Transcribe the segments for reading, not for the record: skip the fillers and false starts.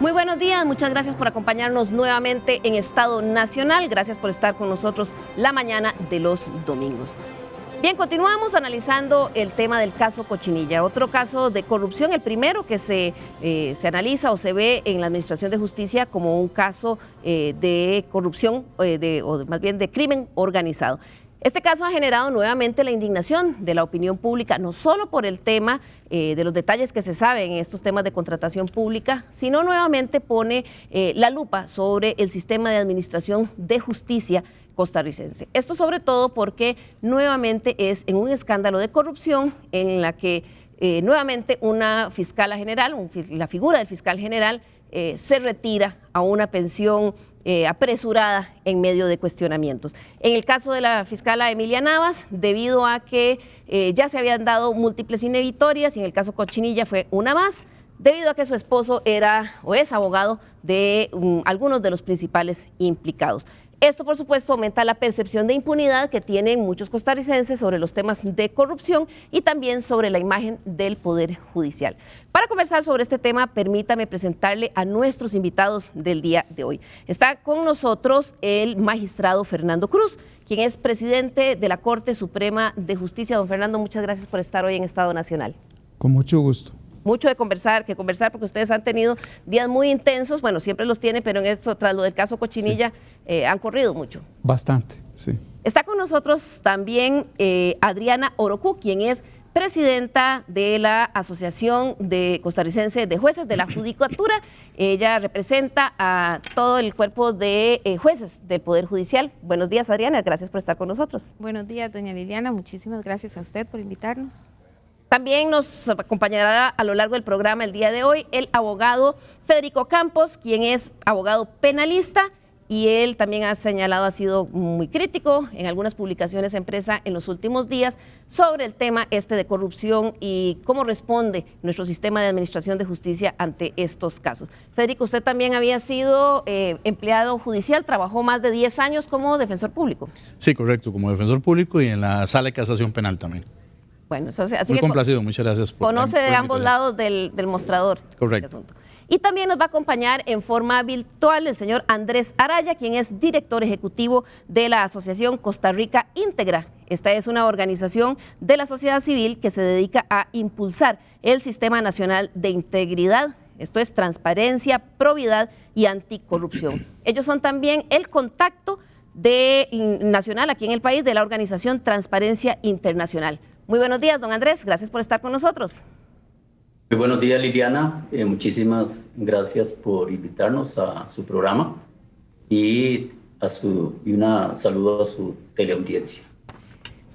Muy buenos días, muchas gracias por acompañarnos nuevamente en Estado Nacional. Gracias por estar con nosotros la mañana de los domingos. Bien, continuamos analizando el tema del caso Cochinilla, otro caso de corrupción, el primero que se analiza o se ve en la Administración de Justicia como un caso de corrupción o más bien de crimen organizado. Este caso ha generado nuevamente la indignación de la opinión pública, no solo por el tema de los detalles que se saben en estos temas de contratación pública, sino nuevamente pone la lupa sobre el sistema de administración de justicia costarricense. Esto sobre todo porque nuevamente es en un escándalo de corrupción en la que nuevamente una fiscala general, la figura del fiscal general, se retira a una pensión apresurada en medio de cuestionamientos. En el caso de la fiscala Emilia Navas, debido a que ya se habían dado múltiples inhibitorias, y en el caso Cochinilla fue una más, debido a que su esposo era o es abogado de algunos de los principales implicados. Esto, por supuesto, aumenta la percepción de impunidad que tienen muchos costarricenses sobre los temas de corrupción y también sobre la imagen del Poder Judicial. Para conversar sobre este tema, permítame presentarle a nuestros invitados del día de hoy. Está con nosotros el magistrado Fernando Cruz, quien es presidente de la Corte Suprema de Justicia. Don Fernando, muchas gracias por estar hoy en Estado Nacional. Con mucho gusto. Mucho de conversar porque ustedes han tenido días muy intensos, bueno, siempre los tienen, pero en esto, tras lo del caso Cochinilla, sí, han corrido mucho. Bastante, sí. Está con nosotros también Adriana Orocu, quien es presidenta de la Asociación de Costarricense de Jueces de la Judicatura. Ella representa a todo el cuerpo de jueces del Poder Judicial. Buenos días, Adriana, gracias por estar con nosotros. Buenos días, doña Liliana, muchísimas gracias a usted por invitarnos. También nos acompañará a lo largo del programa el día de hoy el abogado Federico Campos, quien es abogado penalista, y él también ha sido muy crítico en algunas publicaciones en prensa en los últimos días sobre el tema de corrupción y cómo responde nuestro sistema de administración de justicia ante estos casos. Federico, usted también había sido empleado judicial, trabajó más de 10 años como defensor público. Sí, correcto, como defensor público y en la Sala de Casación Penal también. Bueno, así muy que complacido, muchas gracias. Conoce de ambos lados del mostrador. Correcto. Y también nos va a acompañar en forma virtual el señor Andrés Araya, quien es director ejecutivo de la Asociación Costa Rica Íntegra. Esta es una organización de la sociedad civil que se dedica a impulsar el Sistema Nacional de Integridad. Esto es transparencia, probidad y anticorrupción. Ellos son también el contacto nacional aquí en el país de la organización Transparencia Internacional. Muy buenos días, don Andrés, gracias por estar con nosotros. Muy buenos días, Liliana, muchísimas gracias por invitarnos a su programa y un saludo a su teleaudiencia.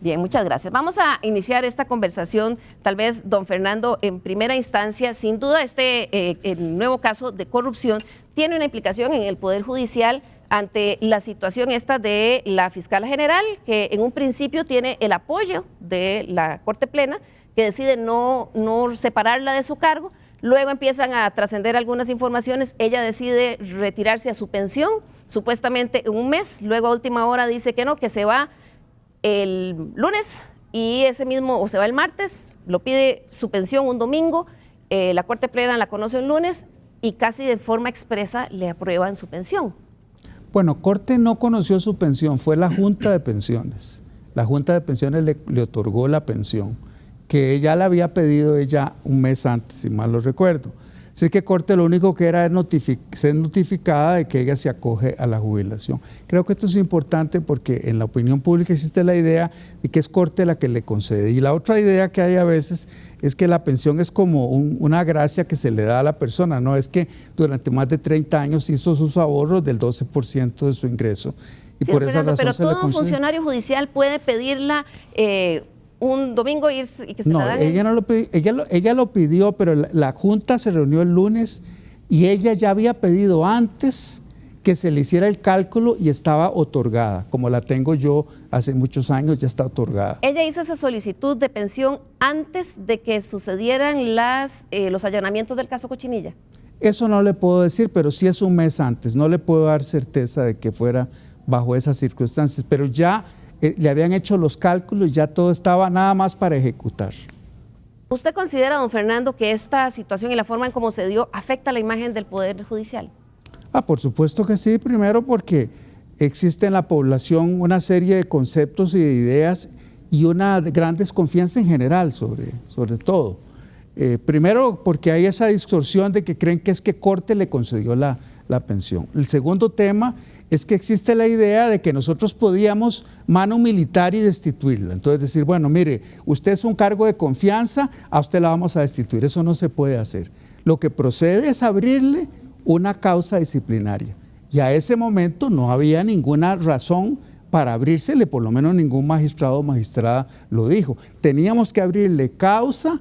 Bien, muchas gracias. Vamos a iniciar esta conversación, tal vez, don Fernando, en primera instancia, sin duda el nuevo caso de corrupción tiene una implicación en el Poder Judicial ante la situación de la fiscal general, que en un principio tiene el apoyo de la Corte Plena, que decide no separarla de su cargo. Luego empiezan a trascender algunas informaciones, ella decide retirarse a su pensión, supuestamente en un mes, luego a última hora dice que no, que se va el lunes y o se va el martes, lo pide su pensión un domingo, la Corte Plena la conoce un lunes y casi de forma expresa le aprueban su pensión. Bueno, Corte no conoció su pensión, fue la Junta de Pensiones. La Junta de Pensiones le otorgó la pensión, que ella la había pedido un mes antes, si mal lo recuerdo. Así que Corte lo único que era ser notificada de que ella se acoge a la jubilación. Creo que esto es importante porque en la opinión pública existe la idea de que es Corte la que le concede. Y la otra idea que hay a veces es que la pensión es como una gracia que se le da a la persona, no es que durante más de 30 años hizo sus ahorros del 12% de su ingreso. Y sí, por esa razón pero se le concede. ¿Todo funcionario judicial puede pedirla un domingo y que se la dan? Ella lo pidió, pero la Junta se reunió el lunes y ella ya había pedido antes que se le hiciera el cálculo y estaba otorgada, como la tengo yo hace muchos años, ya está otorgada. Ella hizo esa solicitud de pensión antes de que sucedieran los allanamientos del caso Cochinilla. Eso no le puedo decir, pero sí es un mes antes, no le puedo dar certeza de que fuera bajo esas circunstancias, pero ya le habían hecho los cálculos, ya todo estaba nada más para ejecutar. ¿Usted considera, don Fernando, que esta situación y la forma en cómo se dio afecta la imagen del Poder Judicial? Por supuesto que sí, primero porque existe en la población una serie de conceptos y de ideas y una gran desconfianza en general sobre todo. Primero porque hay esa distorsión de que creen que es que Corte le concedió la pensión. El segundo tema es que existe la idea de que nosotros podíamos mano militar y destituirla. Entonces decir, bueno, mire, usted es un cargo de confianza, a usted la vamos a destituir. Eso no se puede hacer. Lo que procede es abrirle una causa disciplinaria. Y a ese momento no había ninguna razón para abrírsele, por lo menos ningún magistrado o magistrada lo dijo. Teníamos que abrirle causa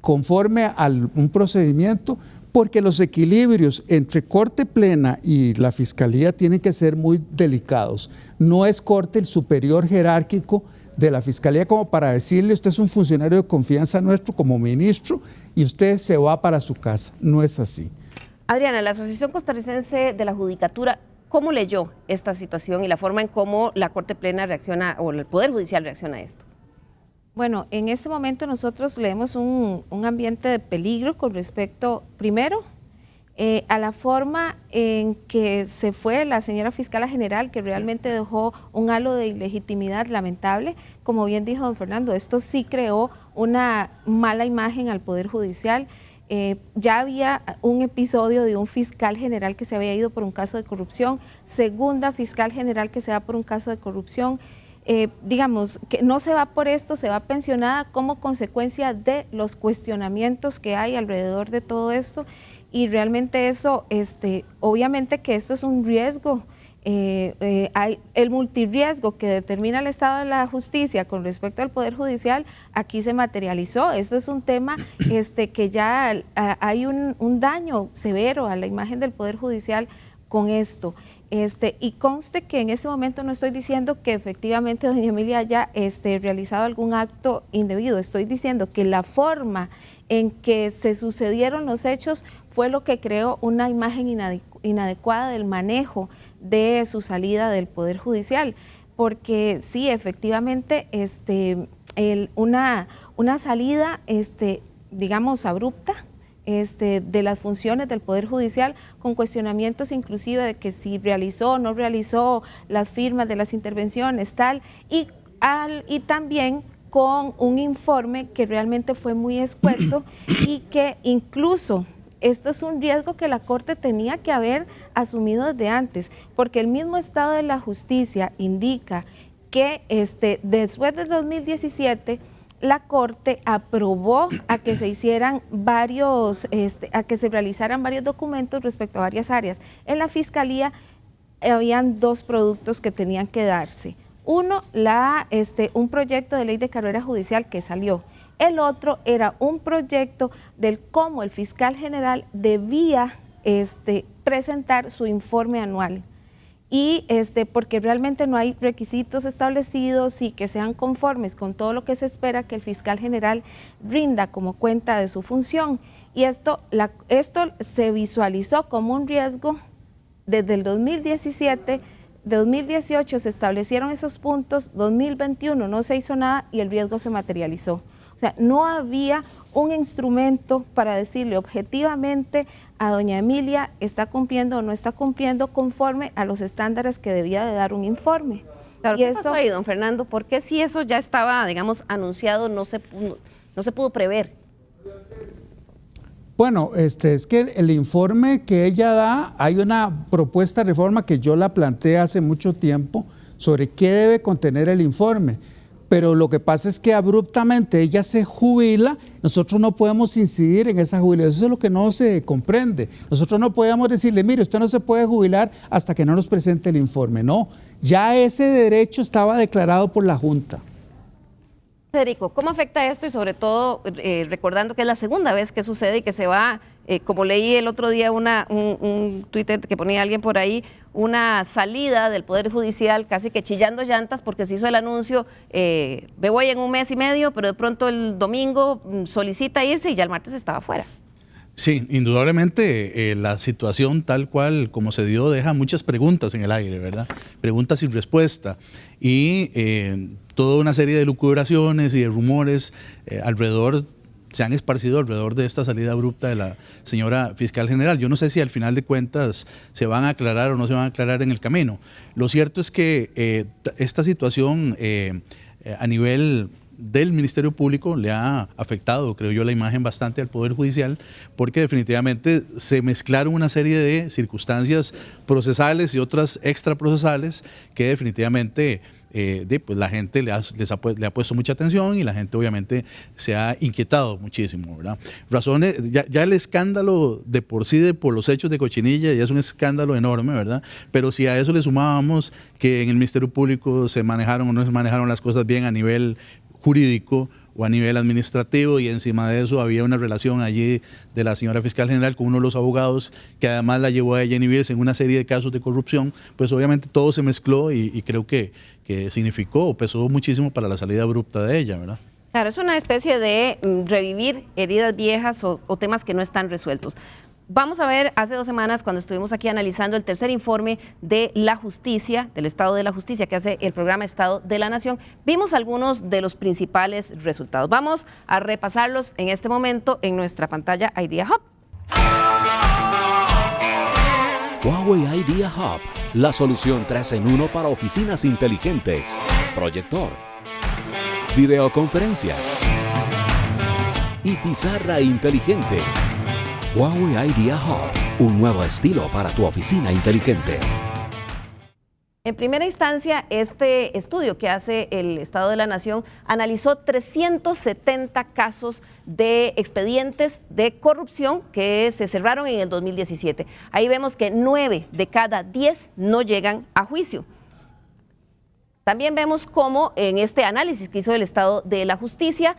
conforme a un procedimiento, porque los equilibrios entre Corte Plena y la Fiscalía tienen que ser muy delicados. No es Corte el superior jerárquico de la Fiscalía como para decirle usted es un funcionario de confianza nuestro como ministro y usted se va para su casa. No es así. Adriana, la Asociación Costarricense de la Judicatura, ¿cómo leyó esta situación y la forma en cómo la Corte Plena reacciona o el Poder Judicial reacciona a esto? Bueno, en este momento nosotros leemos un ambiente de peligro con respecto, primero, a la forma en que se fue la señora fiscala general, que realmente dejó un halo de ilegitimidad lamentable. Como bien dijo don Fernando, esto sí creó una mala imagen al Poder Judicial. Ya había un episodio de un fiscal general que se había ido por un caso de corrupción, segunda fiscal general que se va por un caso de corrupción. Digamos, que no se va por esto, se va pensionada como consecuencia de los cuestionamientos que hay alrededor de todo esto, y realmente eso, obviamente que esto es un riesgo, hay el multirriesgo que determina el estado de la justicia con respecto al Poder Judicial, aquí se materializó. Esto es un tema que ya hay un daño severo a la imagen del Poder Judicial con esto. Y conste que en este momento no estoy diciendo que efectivamente doña Emilia haya realizado algún acto indebido, estoy diciendo que la forma en que se sucedieron los hechos fue lo que creó una imagen inadecuada del manejo de su salida del Poder Judicial, porque sí, efectivamente, una salida, digamos, abrupta, de las funciones del Poder Judicial, con cuestionamientos inclusive de que si realizó o no realizó las firmas de las intervenciones, tal, y también con un informe que realmente fue muy escueto y que incluso esto es un riesgo que la Corte tenía que haber asumido desde antes, porque el mismo estado de la justicia indica que después del 2017 la Corte aprobó a que se hicieran a que se realizaran varios documentos respecto a varias áreas. En la Fiscalía habían dos productos que tenían que darse. Uno, un proyecto de ley de carrera judicial que salió. El otro era un proyecto del cómo el fiscal general debía presentar su informe anual. Y porque realmente no hay requisitos establecidos y que sean conformes con todo lo que se espera que el fiscal general rinda como cuenta de su función. Y esto se visualizó como un riesgo desde el 2017, 2018 se establecieron esos puntos, 2021 no se hizo nada y el riesgo se materializó. O sea, no había un instrumento para decirle objetivamente a doña Emilia está cumpliendo o no está cumpliendo conforme a los estándares que debía de dar un informe. Claro, ¿qué pasó ahí, don Fernando? ¿Por qué si eso ya estaba, digamos, anunciado, no se pudo prever? Bueno, es que el informe que ella da, hay una propuesta de reforma que yo la planteé hace mucho tiempo sobre qué debe contener el informe. Pero lo que pasa es que abruptamente ella se jubila, nosotros no podemos incidir en esa jubilación, eso es lo que no se comprende. Nosotros no podemos decirle, mire, usted no se puede jubilar hasta que no nos presente el informe. No, ya ese derecho estaba declarado por la Junta. Federico, ¿cómo afecta esto? Y sobre todo, recordando que es la segunda vez que sucede y que se va, como leí el otro día un Twitter que ponía alguien por ahí, una salida del Poder Judicial casi que chillando llantas porque se hizo el anuncio, me voy en un mes y medio, pero de pronto el domingo solicita irse y ya el martes estaba fuera. Sí, indudablemente la situación tal cual como se dio deja muchas preguntas en el aire, ¿verdad? Preguntas sin respuesta y toda una serie de lucubraciones y de rumores alrededor se han esparcido alrededor de esta salida abrupta de la señora fiscal general. Yo no sé si al final de cuentas se van a aclarar o no se van a aclarar en el camino. Lo cierto es que esta situación a nivel del Ministerio Público le ha afectado, creo yo, la imagen bastante al Poder Judicial, porque definitivamente se mezclaron una serie de circunstancias procesales y otras extraprocesales que definitivamente pues la gente le ha puesto mucha atención y la gente obviamente se ha inquietado muchísimo, ¿verdad? Razones, ya el escándalo de por sí, por los hechos de Cochinilla, ya es un escándalo enorme, ¿verdad? Pero si a eso le sumábamos que en el Ministerio Público se manejaron o no se manejaron las cosas bien a nivel jurídico o a nivel administrativo, y encima de eso había una relación allí de la señora fiscal general con uno de los abogados que además la llevó a ella a inhibirse en una serie de casos de corrupción, pues obviamente todo se mezcló y creo que significó o pesó muchísimo para la salida abrupta de ella, ¿verdad? Claro, es una especie de revivir heridas viejas o temas que no están resueltos. Vamos a ver, hace 2 semanas, cuando estuvimos aquí analizando el tercer informe de la justicia, del Estado de la Justicia, que hace el programa Estado de la Nación, vimos algunos de los principales resultados. Vamos a repasarlos en este momento en nuestra pantalla Idea Hub. Huawei Idea Hub, la solución 3 en 1 para oficinas inteligentes. Proyector, videoconferencia y pizarra inteligente. Huawei Idea Hub, un nuevo estilo para tu oficina inteligente. En primera instancia, este estudio que hace el Estado de la Nación analizó 370 casos de expedientes de corrupción que se cerraron en el 2017. Ahí vemos que 9 de cada 10 no llegan a juicio. También vemos cómo en este análisis que hizo el Estado de la Justicia,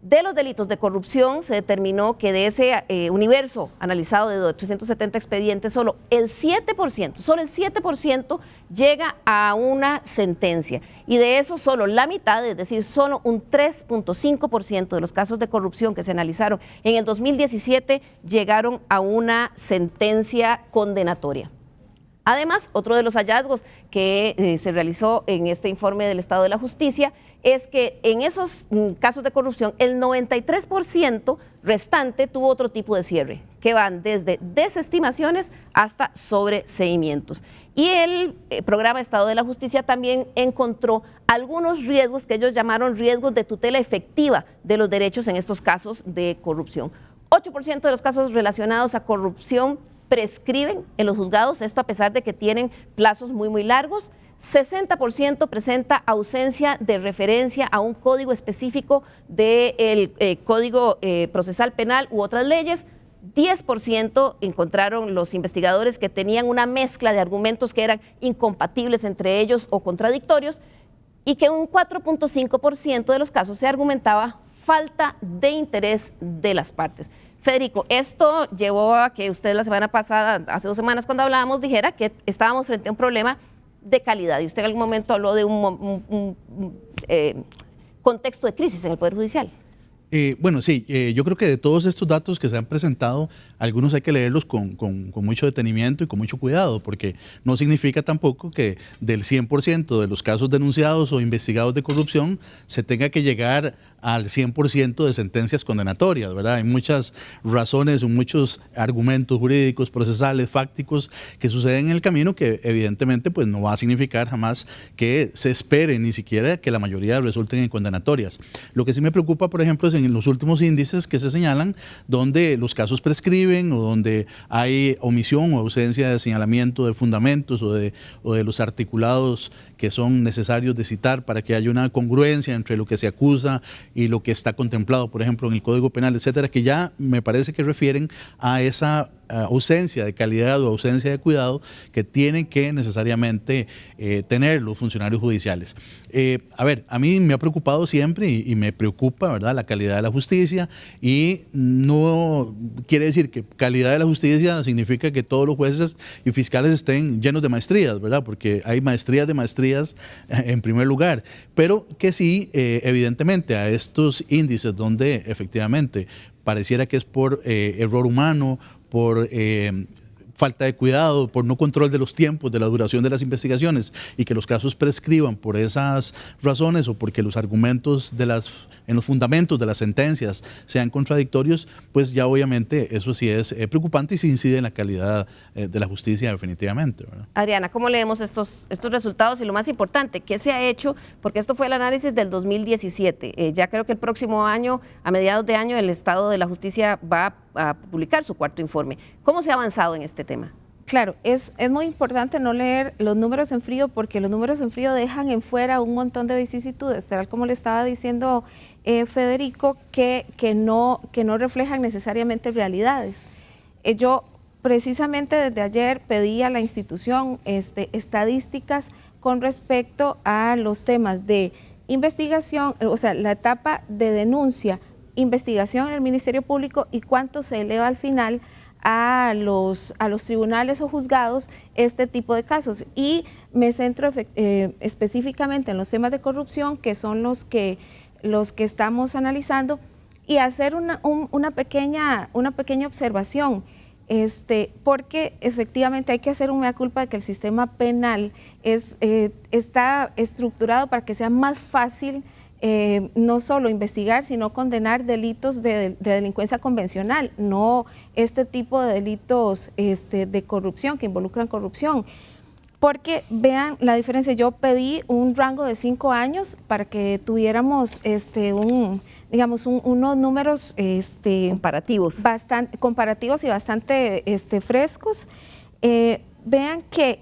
de los delitos de corrupción se determinó que de ese universo analizado de 370 expedientes, solo el 7% llega a una sentencia. Y de eso solo la mitad, es decir, solo un 3.5% de los casos de corrupción que se analizaron en el 2017 llegaron a una sentencia condenatoria. Además, otro de los hallazgos que se realizó en este informe del Estado de la Justicia es que en esos casos de corrupción el 93% restante tuvo otro tipo de cierre, que van desde desestimaciones hasta sobreseimientos. Y el programa Estado de la Justicia también encontró algunos riesgos que ellos llamaron riesgos de tutela efectiva de los derechos en estos casos de corrupción. 8% de los casos relacionados a corrupción prescriben en los juzgados, esto a pesar de que tienen plazos muy largos. 60% presenta ausencia de referencia a un código específico del Código Procesal Penal u otras leyes. 10% encontraron los investigadores que tenían una mezcla de argumentos que eran incompatibles entre ellos o contradictorios, y que un 4.5% de los casos se argumentaba falta de interés de las partes. Federico, esto llevó a que usted la semana pasada, hace 2 semanas cuando hablábamos, dijera que estábamos frente a un problema de calidad, y usted en algún momento habló de un contexto de crisis en el Poder Judicial. Bueno, sí, yo creo que de todos estos datos que se han presentado, algunos hay que leerlos con mucho detenimiento y con mucho cuidado, porque no significa tampoco que del 100% de los casos denunciados o investigados de corrupción se tenga que llegar al 100% de sentencias condenatorias, ¿verdad? Hay muchas razones, muchos argumentos jurídicos, procesales, fácticos que suceden en el camino que evidentemente pues no va a significar jamás que se espere ni siquiera que la mayoría resulten en condenatorias. Lo que sí me preocupa, por ejemplo, es en los últimos índices que se señalan, donde los casos prescriben o donde hay omisión o ausencia de señalamiento de fundamentos o de los articulados que son necesarios de citar para que haya una congruencia entre lo que se acusa y lo que está contemplado, por ejemplo, en el Código Penal, etcétera, que ya me parece que refieren a esa ausencia de calidad o ausencia de cuidado que tienen que necesariamente tener los funcionarios judiciales. A ver, a mí me ha preocupado siempre y me preocupa, ¿verdad?, la calidad de la justicia, y no quiere decir que calidad de la justicia significa que todos los jueces y fiscales estén llenos de maestrías, ¿verdad?, porque hay maestrías de maestrías en primer lugar, pero que sí, evidentemente, a estos índices donde efectivamente pareciera que es por error humano, por falta de cuidado, por no control de los tiempos, de la duración de las investigaciones y que los casos prescriban por esas razones o porque los argumentos en los fundamentos de las sentencias sean contradictorios, pues ya obviamente eso sí es preocupante y se incide en la calidad de la justicia definitivamente, ¿verdad? Adriana, ¿cómo leemos estos resultados? Y lo más importante, ¿qué se ha hecho? Porque esto fue el análisis del 2017. Ya creo que el próximo año, a mediados de año, el Estado de la Justicia va a publicar su cuarto informe. ¿Cómo se ha avanzado en este tema? Claro, es muy importante no leer los números en frío porque los números en frío dejan en fuera un montón de vicisitudes, tal como le estaba diciendo Federico, que no reflejan necesariamente realidades. Yo precisamente desde ayer pedí a la institución estadísticas con respecto a los temas de investigación, o sea, la etapa de denuncia, investigación en el Ministerio Público y cuánto se eleva al final a los tribunales o juzgados este tipo de casos. Y me centro específicamente en los temas de corrupción, que son los que estamos analizando, y hacer una pequeña observación, porque efectivamente hay que hacer un mea culpa de que el sistema penal está estructurado para que sea más fácil no solo investigar, sino condenar delitos de delincuencia convencional, no este tipo de delitos de corrupción, que involucran corrupción. Porque vean la diferencia, yo pedí un rango de 5 años para que tuviéramos unos números comparativos y bastante frescos. Vean que,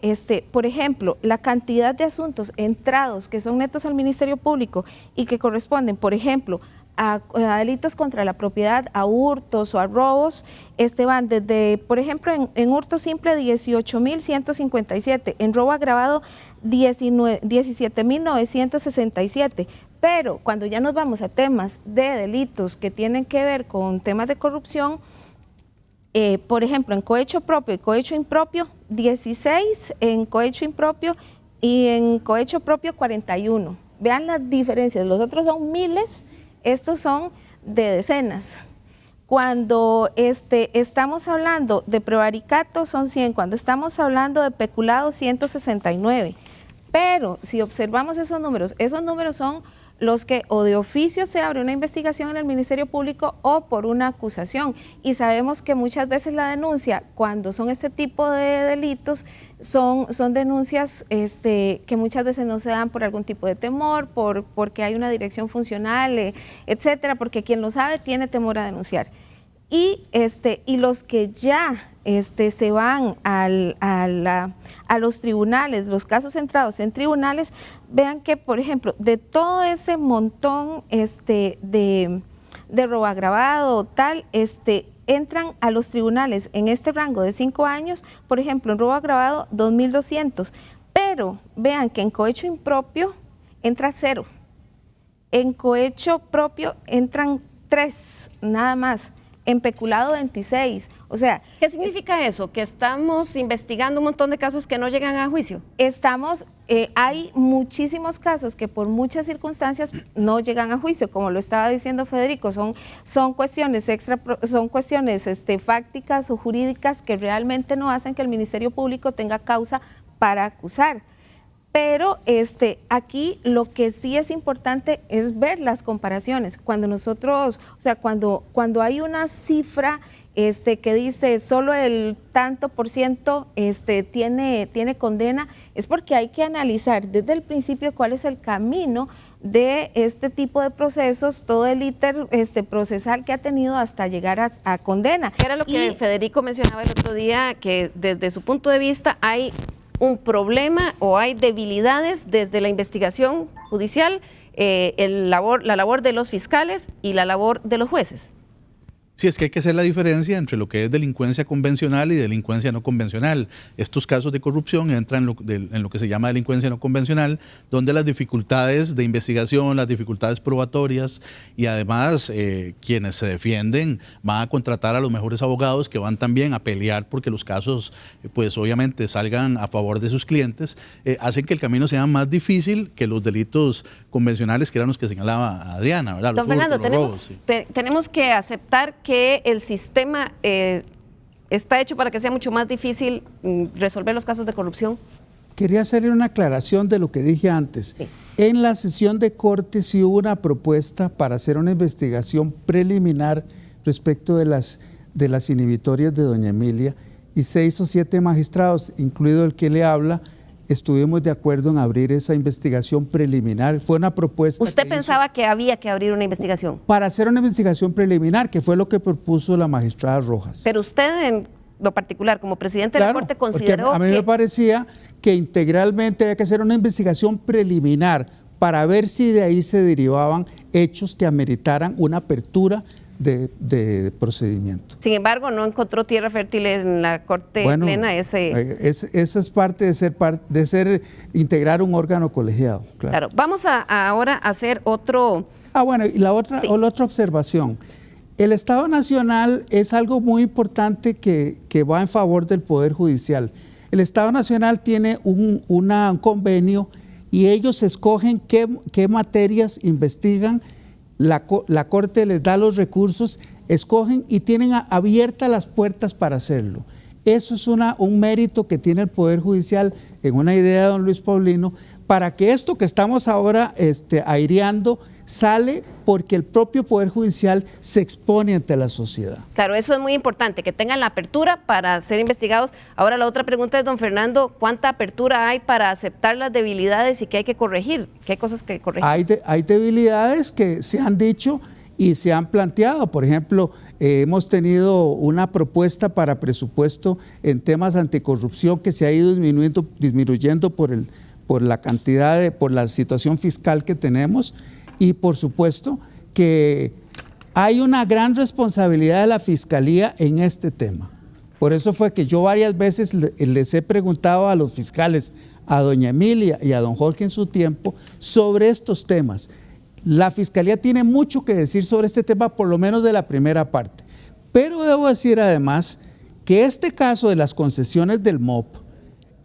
por ejemplo, la cantidad de asuntos entrados que son netos al Ministerio Público y que corresponden, por ejemplo, a delitos contra la propiedad, a hurtos o a robos, van desde, por ejemplo, en hurto simple 18.157, en robo agravado 17.967, pero cuando ya nos vamos a temas de delitos que tienen que ver con temas de corrupción, por ejemplo, en cohecho propio y cohecho impropio, 16 en cohecho impropio y en cohecho propio 41. Vean las diferencias, los otros son miles, estos son de decenas. Cuando estamos hablando de prevaricato son 100, cuando estamos hablando de peculado 169. Pero si observamos esos números son los que o de oficio se abre una investigación en el Ministerio Público o por una acusación. Y sabemos que muchas veces la denuncia, cuando son este tipo de delitos, son denuncias que muchas veces no se dan por algún tipo de temor, porque hay una dirección funcional, etcétera, porque quien lo sabe tiene temor a denunciar. Y los que ya se van a los tribunales, los casos entrados en tribunales, vean que, por ejemplo, de todo ese montón de robo agravado, entran a los tribunales en este rango de 5 años, por ejemplo, en robo agravado 2.200, pero vean que en cohecho impropio entra 0, en cohecho propio entran 3, nada más, en peculado 26, o sea... ¿Qué significa eso? ¿Que estamos investigando un montón de casos que no llegan a juicio? Hay muchísimos casos que por muchas circunstancias no llegan a juicio, como lo estaba diciendo Federico, son cuestiones fácticas o jurídicas que realmente no hacen que el Ministerio Público tenga causa para acusar. Pero aquí lo que sí es importante es ver las comparaciones. Cuando nosotros, o sea, cuando hay una cifra que dice solo el tanto por ciento tiene condena, es porque hay que analizar desde el principio cuál es el camino de este tipo de procesos, todo el íter procesal que ha tenido hasta llegar a condena. Era lo que Federico mencionaba el otro día, que desde su punto de vista hay un problema o hay debilidades desde la investigación judicial, la labor de los fiscales y la labor de los jueces. Sí, es que hay que hacer la diferencia entre lo que es delincuencia convencional y delincuencia no convencional. Estos casos de corrupción entran en lo que se llama delincuencia no convencional, donde las dificultades de investigación, las dificultades probatorias y además quienes se defienden van a contratar a los mejores abogados que van también a pelear porque los casos pues obviamente salgan a favor de sus clientes, hacen que el camino sea más difícil que los delitos convencionales que eran los que señalaba Adriana, ¿verdad? Don Fernando, tenemos que aceptar que el sistema ¿está hecho para que sea mucho más difícil resolver los casos de corrupción? Quería hacerle una aclaración de lo que dije antes. Sí. En la sesión de corte sí hubo una propuesta para hacer una investigación preliminar respecto de las inhibitorias de doña Emilia, y 6 o 7 magistrados, incluido el que le habla, estuvimos de acuerdo en abrir esa investigación preliminar. Fue una propuesta. ¿Usted pensaba que había que abrir una investigación? Para hacer una investigación preliminar, que fue lo que propuso la magistrada Rojas. Pero usted, en lo particular, como presidente de la Corte, consideró a mí me parecía que integralmente había que hacer una investigación preliminar para ver si de ahí se derivaban hechos que ameritaran una apertura de procedimiento. Sin embargo, no encontró tierra fértil en la Corte Plena ese... Esa es parte de ser integrar un órgano colegiado. Claro. Vamos ahora a hacer otro... Bueno, y la otra observación. El Estado Nacional es algo muy importante que va en favor del Poder Judicial. El Estado Nacional tiene un convenio y ellos escogen qué materias investigan. La Corte les da los recursos, escogen y tienen abiertas las puertas para hacerlo. Eso es un mérito que tiene el Poder Judicial, en una idea de don Luis Paulino, para que esto que estamos ahora aireando sale porque el propio Poder Judicial se expone ante la sociedad. Claro, eso es muy importante, que tengan la apertura para ser investigados. Ahora la otra pregunta es, don Fernando, ¿cuánta apertura hay para aceptar las debilidades y qué hay que corregir? ¿Qué hay cosas que corregir? Hay debilidades que se han dicho y se han planteado. Por ejemplo, hemos tenido una propuesta para presupuesto en temas de anticorrupción que se ha ido disminuyendo por la situación fiscal que tenemos. Y por supuesto que hay una gran responsabilidad de la Fiscalía en este tema. Por eso fue que yo varias veces les he preguntado a los fiscales, a doña Emilia y a don Jorge en su tiempo, sobre estos temas. La Fiscalía tiene mucho que decir sobre este tema, por lo menos de la primera parte. Pero debo decir además que este caso de las concesiones del MOP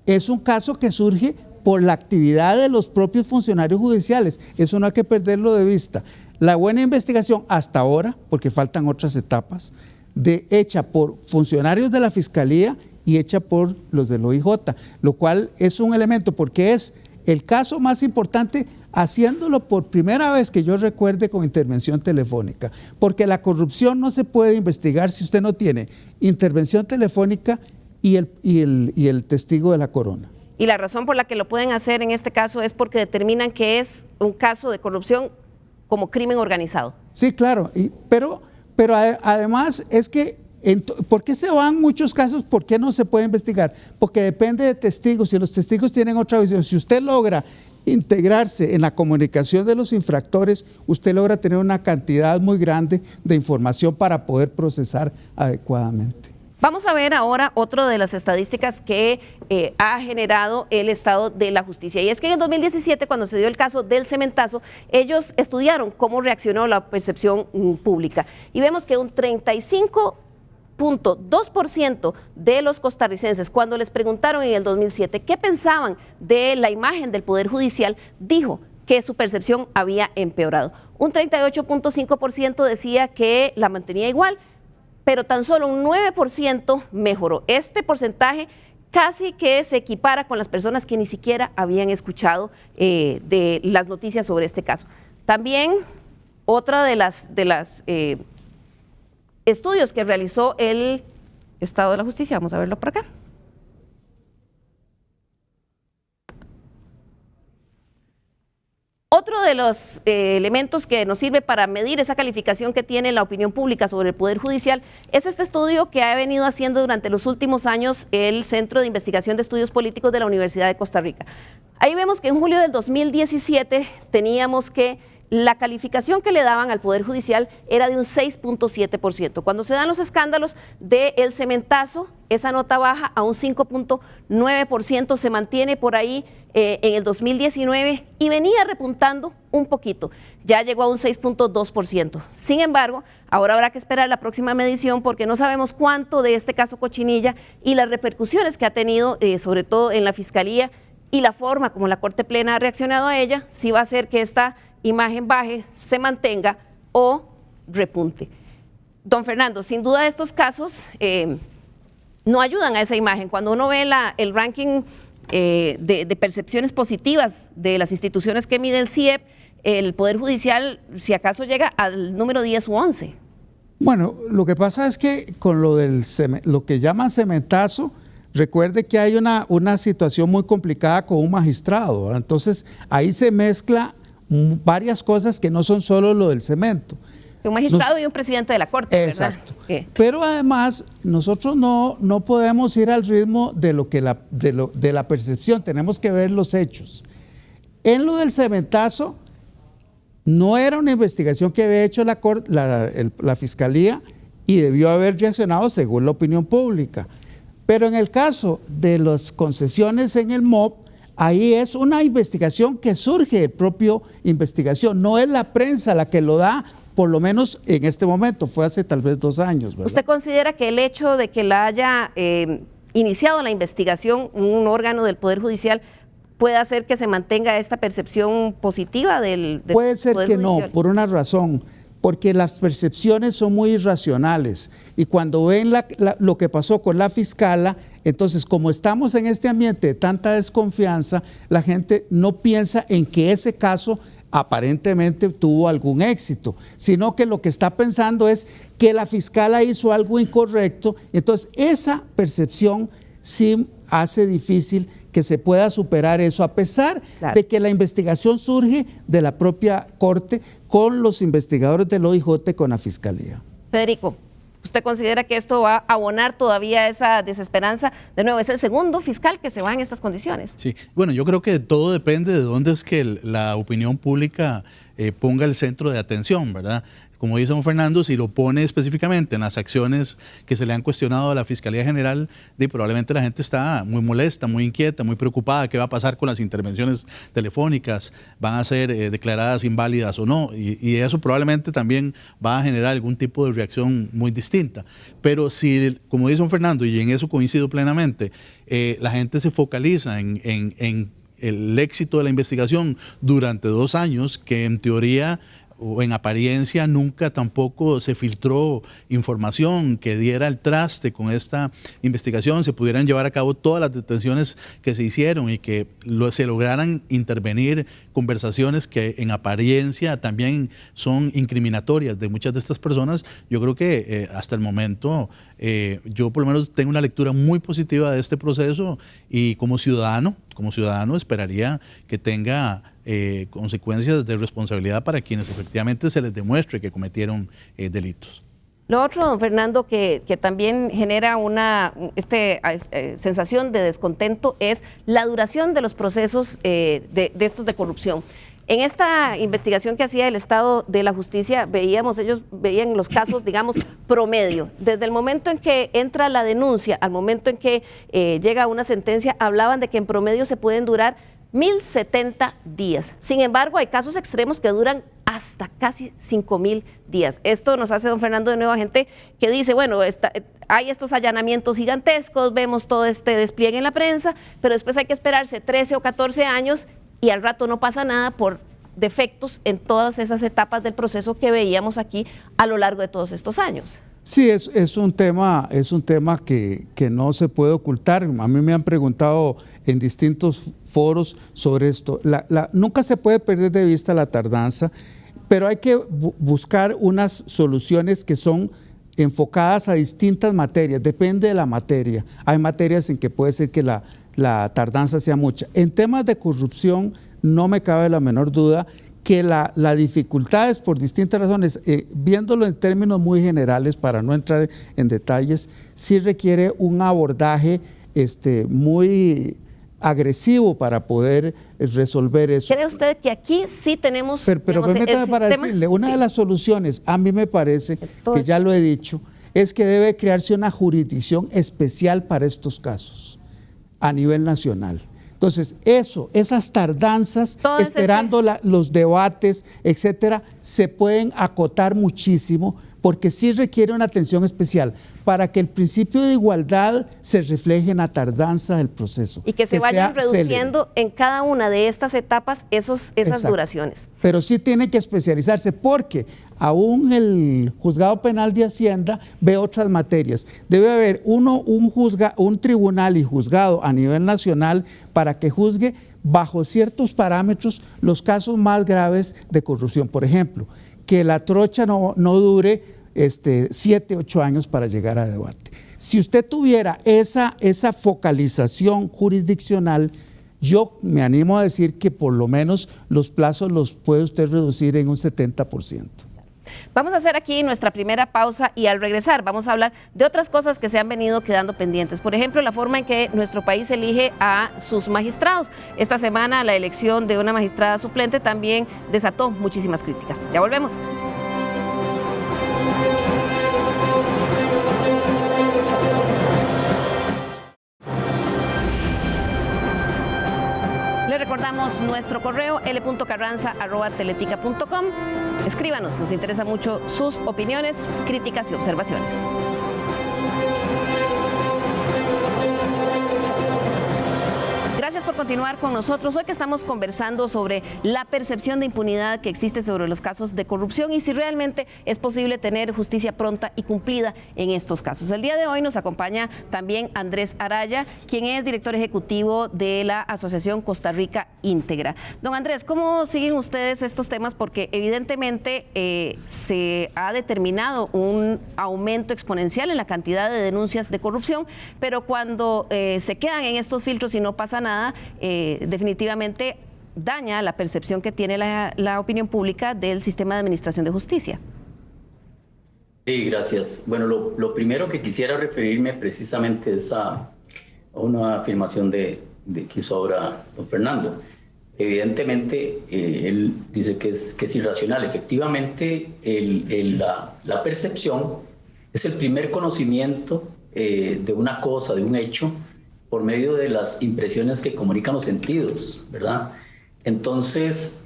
es un caso que surge por la actividad de los propios funcionarios judiciales. Eso no hay que perderlo de vista. La buena investigación hasta ahora, porque faltan otras etapas, hecha por funcionarios de la Fiscalía y hecha por los del OIJ, lo cual es un elemento, porque es el caso más importante, haciéndolo por primera vez que yo recuerde con intervención telefónica, porque la corrupción no se puede investigar si usted no tiene intervención telefónica y el testigo de la corona. Y la razón por la que lo pueden hacer en este caso es porque determinan que es un caso de corrupción como crimen organizado. Sí, claro, pero además es que, ¿por qué se van muchos casos? ¿Por qué no se puede investigar? Porque depende de testigos, y los testigos tienen otra visión. Si usted logra integrarse en la comunicación de los infractores, usted logra tener una cantidad muy grande de información para poder procesar adecuadamente. Vamos a ver ahora otra de las estadísticas que ha generado el Estado de la Justicia. Y es que en el 2017, cuando se dio el caso del cementazo, ellos estudiaron cómo reaccionó la percepción pública. Y vemos que un 35.2% de los costarricenses, cuando les preguntaron en el 2007 qué pensaban de la imagen del Poder Judicial, dijo que su percepción había empeorado. Un 38.5% decía que la mantenía igual, pero tan solo un 9% mejoró. Este porcentaje casi que se equipara con las personas que ni siquiera habían escuchado de las noticias sobre este caso. También otra de las estudios que realizó el Estado de la Justicia, vamos a verlo por acá. Otro de los elementos que nos sirve para medir esa calificación que tiene la opinión pública sobre el Poder Judicial es este estudio que ha venido haciendo durante los últimos años el Centro de Investigación de Estudios Políticos de la Universidad de Costa Rica. Ahí vemos que en julio del 2017 teníamos que la calificación que le daban al Poder Judicial era de un 6.7%. Cuando se dan los escándalos del cementazo, esa nota baja a un 5.9%, se mantiene por ahí en el 2019 y venía repuntando un poquito. Ya llegó a un 6.2%. Sin embargo, ahora habrá que esperar la próxima medición porque no sabemos cuánto de este caso Cochinilla y las repercusiones que ha tenido, sobre todo en la Fiscalía, y la forma como la Corte Plena ha reaccionado a ella, si va a hacer que esta imagen baje, se mantenga o repunte. Don Fernando, sin duda estos casos no ayudan a esa imagen. Cuando uno ve el ranking de percepciones positivas de las instituciones que mide el CIEP, el Poder Judicial, si acaso, llega al número 10 u 11. Bueno, lo que pasa es que con lo que llaman cementazo, recuerde que hay una situación muy complicada con un magistrado, ¿verdad? Entonces ahí se mezcla varias cosas que no son solo lo del cemento. Un magistrado y un presidente de la Corte, ¿verdad? Exacto. Pero además nosotros no podemos ir al ritmo de la percepción, tenemos que ver los hechos. En lo del cementazo, no era una investigación que había hecho la Fiscalía y debió haber reaccionado según la opinión pública. Pero en el caso de las concesiones en el MOP, ahí es una investigación que surge de propia investigación, no es la prensa la que lo da, por lo menos en este momento, fue hace tal vez 2 años, ¿verdad? ¿Usted considera que el hecho de que la haya iniciado la investigación un órgano del Poder Judicial puede hacer que se mantenga esta percepción positiva del Puede ser Poder que Judicial? no, por una razón, porque las percepciones son muy irracionales y cuando ven lo que pasó con la fiscala, entonces como estamos en este ambiente de tanta desconfianza, la gente no piensa en que ese caso aparentemente tuvo algún éxito, sino que lo que está pensando es que la fiscala hizo algo incorrecto, entonces esa percepción sí hace difícil que se pueda superar eso, a pesar de que la investigación surge de la propia Corte con los investigadores del OIJ, con la Fiscalía. Federico, ¿usted considera que esto va a abonar todavía esa desesperanza? De nuevo, es el segundo fiscal que se va en estas condiciones. Sí, bueno, yo creo que todo depende de dónde es que la opinión pública ponga el centro de atención, ¿verdad? Como dice don Fernando, si lo pone específicamente en las acciones que se le han cuestionado a la Fiscalía General, probablemente la gente está muy molesta, muy inquieta, muy preocupada. ¿Qué va a pasar con las intervenciones telefónicas? ¿Van a ser declaradas inválidas o no? Y eso probablemente también va a generar algún tipo de reacción muy distinta. Pero si, como dice don Fernando, y en eso coincido plenamente, la gente se focaliza en el éxito de la investigación durante 2 años, que en teoría o en apariencia nunca tampoco se filtró información que diera el traste con esta investigación, se pudieran llevar a cabo todas las detenciones que se hicieron y que se lograran intervenir conversaciones que en apariencia también son incriminatorias de muchas de estas personas. Yo creo que hasta el momento yo por lo menos tengo una lectura muy positiva de este proceso y como ciudadano esperaría que tenga consecuencias de responsabilidad para quienes efectivamente se les demuestre que cometieron delitos. Lo otro, don Fernando, que también genera una sensación de descontento es la duración de los procesos de estos de corrupción. En esta investigación que hacía el Estado de la Justicia, ellos veían los casos, digamos, promedio. Desde el momento en que entra la denuncia al momento en que llega una sentencia, hablaban de que en promedio se pueden durar 1.070 días. Sin embargo, hay casos extremos que duran hasta casi 5.000 días. Esto nos hace, don Fernando, de nuevo gente que dice, bueno, hay estos allanamientos gigantescos, vemos todo este despliegue en la prensa, pero después hay que esperarse 13 o 14 años y al rato no pasa nada por defectos en todas esas etapas del proceso que veíamos aquí a lo largo de todos estos años. Sí, es un tema que no se puede ocultar. A mí me han preguntado en distintos foros sobre esto. Nunca se puede perder de vista la tardanza, pero hay que buscar unas soluciones que son enfocadas a distintas materias, depende de la materia. Hay materias en que puede ser que la tardanza sea mucha. En temas de corrupción no me cabe la menor duda que la dificultad es por distintas razones, viéndolo en términos muy generales para no entrar en detalles, sí requiere un abordaje muy agresivo para poder resolver eso. ¿Cree usted que aquí sí tenemos pero permítame para decirle, una de las soluciones, a mí me parece, que ya lo he dicho, es que debe crearse una jurisdicción especial para estos casos a nivel nacional. Entonces, esas tardanzas, esperando los debates, etcétera, se pueden acotar muchísimo porque sí requiere una atención especial para que el principio de igualdad se refleje en la tardanza del proceso. Y que se vayan reduciendo en cada una de estas etapas esas duraciones. Pero sí tienen que especializarse porque aún el juzgado penal de Hacienda ve otras materias. Debe haber un tribunal y juzgado a nivel nacional para que juzgue bajo ciertos parámetros los casos más graves de corrupción. Por ejemplo, que la trocha no dure 7, 8 años para llegar a debate. Si usted tuviera esa focalización jurisdiccional, yo me animo a decir que por lo menos los plazos los puede usted reducir en un 70%. Vamos a hacer aquí nuestra primera pausa y al regresar vamos a hablar de otras cosas que se han venido quedando pendientes. Por ejemplo, la forma en que nuestro país elige a sus magistrados. Esta semana la elección de una magistrada suplente también desató muchísimas críticas. Ya volvemos. Le recordamos nuestro correo l.carranza@teletica.com. Escríbanos, nos interesa mucho sus opiniones, críticas y observaciones. Gracias por continuar con nosotros. Hoy que estamos conversando sobre la percepción de impunidad que existe sobre los casos de corrupción y si realmente es posible tener justicia pronta y cumplida en estos casos. El día de hoy nos acompaña también Andrés Araya, quien es director ejecutivo de la Asociación Costa Rica Íntegra. Don Andrés, ¿cómo siguen ustedes estos temas? Porque evidentemente se ha determinado un aumento exponencial en la cantidad de denuncias de corrupción, pero cuando se quedan en estos filtros y no pasa nada, definitivamente daña la percepción que tiene la opinión pública del sistema de administración de justicia. Sí, gracias. Bueno, lo primero que quisiera referirme precisamente es a una afirmación que hizo ahora don Fernando. Evidentemente, él dice que es irracional. Efectivamente, la percepción es el primer conocimiento de una cosa, de un hecho, por medio de las impresiones que comunican los sentidos, ¿verdad? Entonces,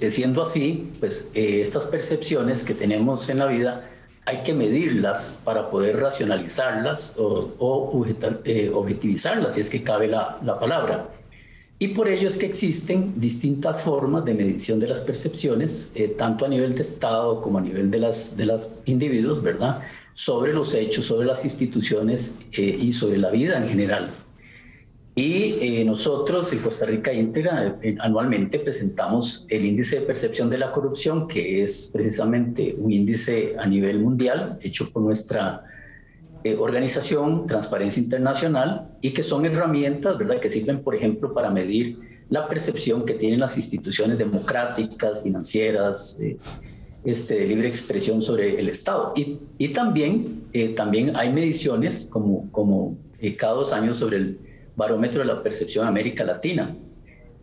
siendo así, pues estas percepciones que tenemos en la vida hay que medirlas para poder racionalizarlas o objetivizarlas, si es que cabe la palabra. Y por ello es que existen distintas formas de medición de las percepciones, tanto a nivel de Estado como a nivel de los individuos, ¿verdad? Sobre los hechos, sobre las instituciones y sobre la vida en general. Y nosotros en Costa Rica Íntegra anualmente presentamos el índice de percepción de la corrupción, que es precisamente un índice a nivel mundial hecho por nuestra organización Transparencia Internacional y que son herramientas, ¿verdad?, que sirven, por ejemplo, para medir la percepción que tienen las instituciones democráticas, financieras, de libre expresión sobre el Estado. Y también hay mediciones como cada 2 años sobre el barómetro de la percepción de América Latina.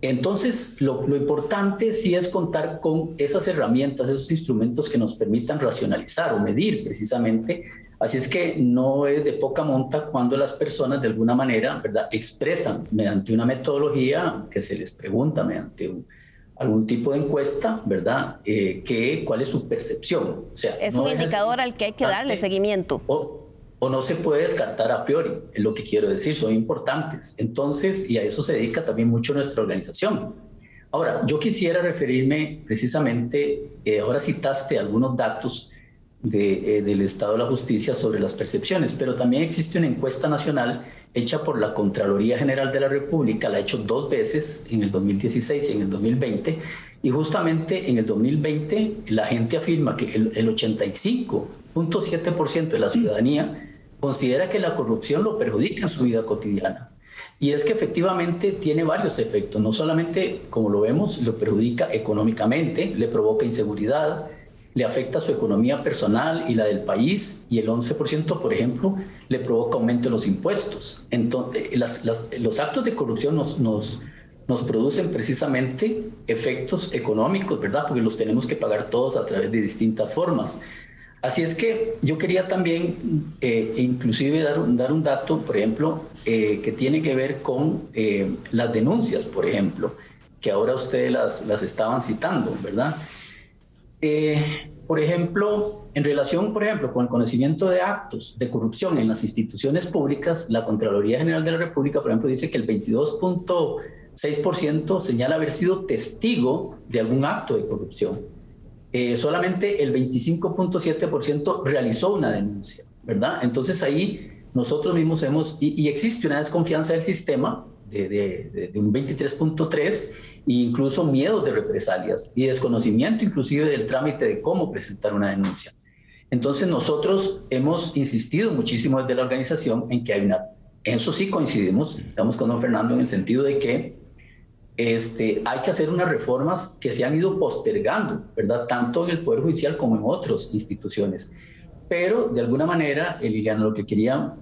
Entonces, lo importante sí es contar con esas herramientas, esos instrumentos que nos permitan racionalizar o medir precisamente. Así es que no es de poca monta cuando las personas de alguna manera, ¿verdad?, expresan mediante una metodología que se les pregunta mediante algún tipo de encuesta, ¿verdad?, cuál es su percepción. O sea, es un indicador al que hay que darle seguimiento. O no se puede descartar a priori, es lo que quiero decir, son importantes. Entonces, y a eso se dedica también mucho nuestra organización. Ahora, yo quisiera referirme precisamente, ahora citaste algunos datos del Estado de la Justicia sobre las percepciones, pero también existe una encuesta nacional hecha por la Contraloría General de la República, la ha hecho 2 veces, en el 2016 y en el 2020, y justamente en el 2020 la gente afirma que el 85.7% de la ciudadanía considera que la corrupción lo perjudica en su vida cotidiana. Y es que efectivamente tiene varios efectos, no solamente, como lo vemos, lo perjudica económicamente, le provoca inseguridad, le afecta su economía personal y la del país, y el 11%, por ejemplo, le provoca aumento de los impuestos. Entonces, los actos de corrupción nos producen precisamente efectos económicos, ¿verdad? Porque los tenemos que pagar todos a través de distintas formas. Así es que yo quería también inclusive dar un dato, por ejemplo, que tiene que ver con las denuncias, por ejemplo, que ahora ustedes las estaban citando, ¿verdad? Por ejemplo, en relación, por ejemplo, con el conocimiento de actos de corrupción en las instituciones públicas, la Contraloría General de la República, por ejemplo, dice que el 22.6% señala haber sido testigo de algún acto de corrupción. solamente el 25.7% realizó una denuncia, ¿verdad? Entonces ahí nosotros mismos y existe una desconfianza del sistema de un 23.3%, e incluso miedo de represalias y desconocimiento inclusive del trámite de cómo presentar una denuncia. Entonces nosotros hemos insistido muchísimo desde la organización en que en eso sí coincidimos, estamos con don Fernando en el sentido de que hay que hacer unas reformas que se han ido postergando, ¿verdad? Tanto en el Poder Judicial como en otras instituciones. Pero de alguna manera, Liliana, lo que quería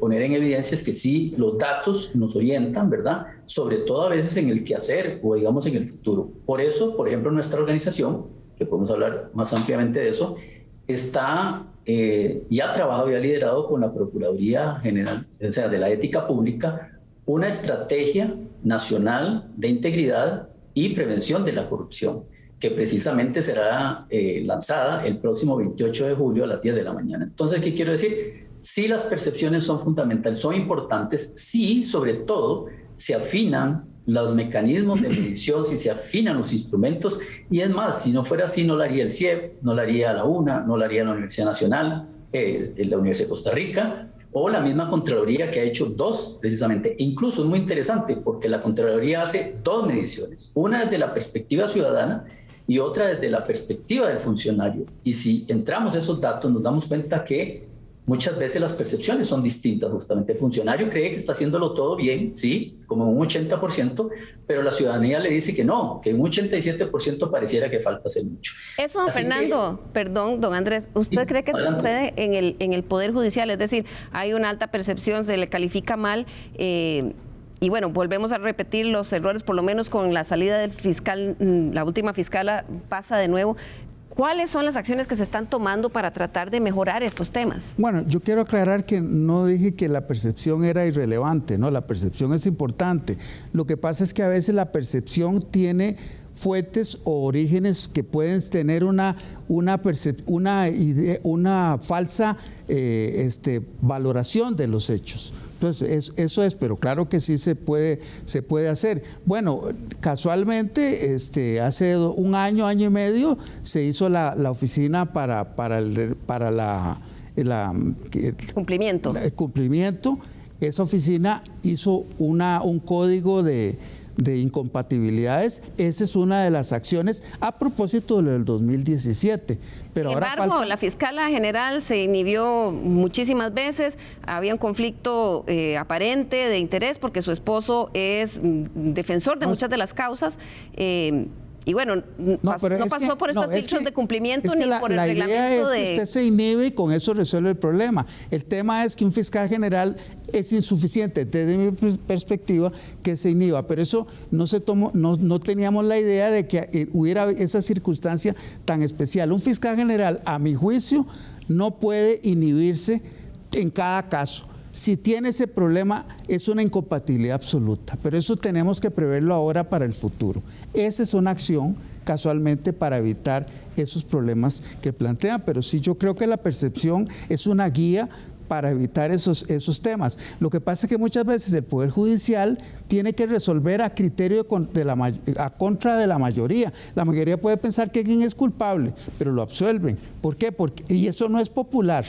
poner en evidencia es que sí, los datos nos orientan, ¿verdad? Sobre todo a veces en el quehacer o digamos en el futuro. Por eso, por ejemplo, nuestra organización, que podemos hablar más ampliamente de eso, está y ha trabajado y ha liderado con la Procuraduría General, o sea, de la Ética Pública, una estrategia nacional de integridad y prevención de la corrupción, que precisamente será lanzada el próximo 28 de julio a las 10 de la mañana. Entonces, ¿qué quiero decir? Sí, las percepciones son fundamentales, son importantes, sí, sobre todo, se afinan los mecanismos de medición, si se afinan los instrumentos, y es más, si no fuera así, no lo haría el CIEP, no lo haría la UNA, no lo haría la Universidad Nacional, la Universidad de Costa Rica, o la misma Contraloría, que ha hecho dos precisamente. E incluso es muy interesante porque la Contraloría hace dos mediciones, una desde la perspectiva ciudadana y otra desde la perspectiva del funcionario. Y si entramos a esos datos nos damos cuenta que muchas veces las percepciones son distintas. Justamente el funcionario cree que está haciéndolo todo bien, sí, como un 80%, pero la ciudadanía le dice que no, que un 87% pareciera que falta hacer mucho. Eso, don Fernando, perdón, don Andrés, ¿usted cree que eso sucede en el Poder Judicial? Es decir, hay una alta percepción, se le califica mal, y bueno, volvemos a repetir los errores, por lo menos con la salida del fiscal, la última fiscala pasa de nuevo. ¿Cuáles son las acciones que se están tomando para tratar de mejorar estos temas? Bueno, yo quiero aclarar que no dije que la percepción era irrelevante, ¿no? La percepción es importante. Lo que pasa es que a veces la percepción tiene fuentes o orígenes que pueden tener una falsa valoración de los hechos. Entonces, eso es, pero claro que sí se puede hacer. Bueno, casualmente, hace un año y medio, se hizo la oficina para el cumplimiento. El cumplimiento. Esa oficina hizo un código de incompatibilidades. Esa es una de las acciones a propósito del 2017. Pero sin embargo, la fiscala general se inhibió muchísimas veces, había un conflicto aparente de interés porque su esposo es defensor de muchas de las causas. Y bueno, no pasó por estos filtros de cumplimiento ni por el reglamento. La idea es que usted se inhibe y con eso resuelve el problema. El tema es que un fiscal general es insuficiente desde mi perspectiva que se inhiba, pero eso no teníamos la idea de que hubiera esa circunstancia tan especial. Un fiscal general, a mi juicio, no puede inhibirse en cada caso. Si tiene ese problema, es una incompatibilidad absoluta, pero eso tenemos que preverlo ahora para el futuro. Esa es una acción, casualmente, para evitar esos problemas que plantean, pero sí, yo creo que la percepción es una guía para evitar esos temas. Lo que pasa es que muchas veces el Poder Judicial tiene que resolver a criterio a contra de la mayoría. La mayoría puede pensar que alguien es culpable, pero lo absuelven. ¿Por qué? Y eso no es popular.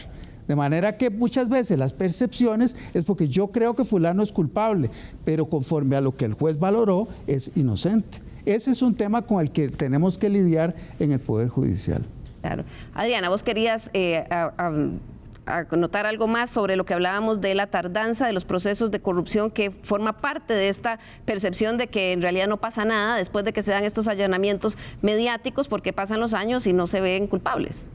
De manera que muchas veces las percepciones es porque yo creo que fulano es culpable, pero conforme a lo que el juez valoró, es inocente. Ese es un tema con el que tenemos que lidiar en el Poder Judicial. Claro. Adriana, vos querías anotar algo más sobre lo que hablábamos de la tardanza de los procesos de corrupción, que forma parte de esta percepción de que en realidad no pasa nada después de que se dan estos allanamientos mediáticos porque pasan los años y no se ven culpables.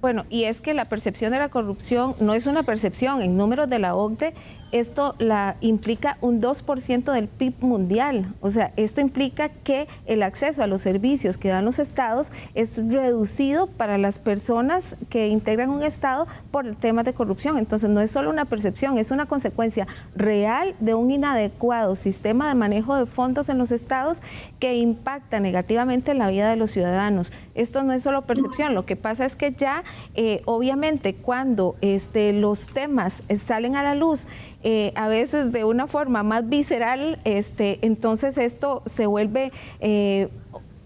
Bueno, y es que la percepción de la corrupción no es una percepción. En números de la OCDE, esto implica un 2% del PIB mundial. O sea, esto implica que el acceso a los servicios que dan los estados es reducido para las personas que integran un estado por el tema de corrupción. Entonces, no es solo una percepción, es una consecuencia real de un inadecuado sistema de manejo de fondos en los estados que impacta negativamente en la vida de los ciudadanos. Esto no es solo percepción, lo que pasa es que ya obviamente cuando los temas salen a la luz a veces de una forma más visceral, entonces esto se vuelve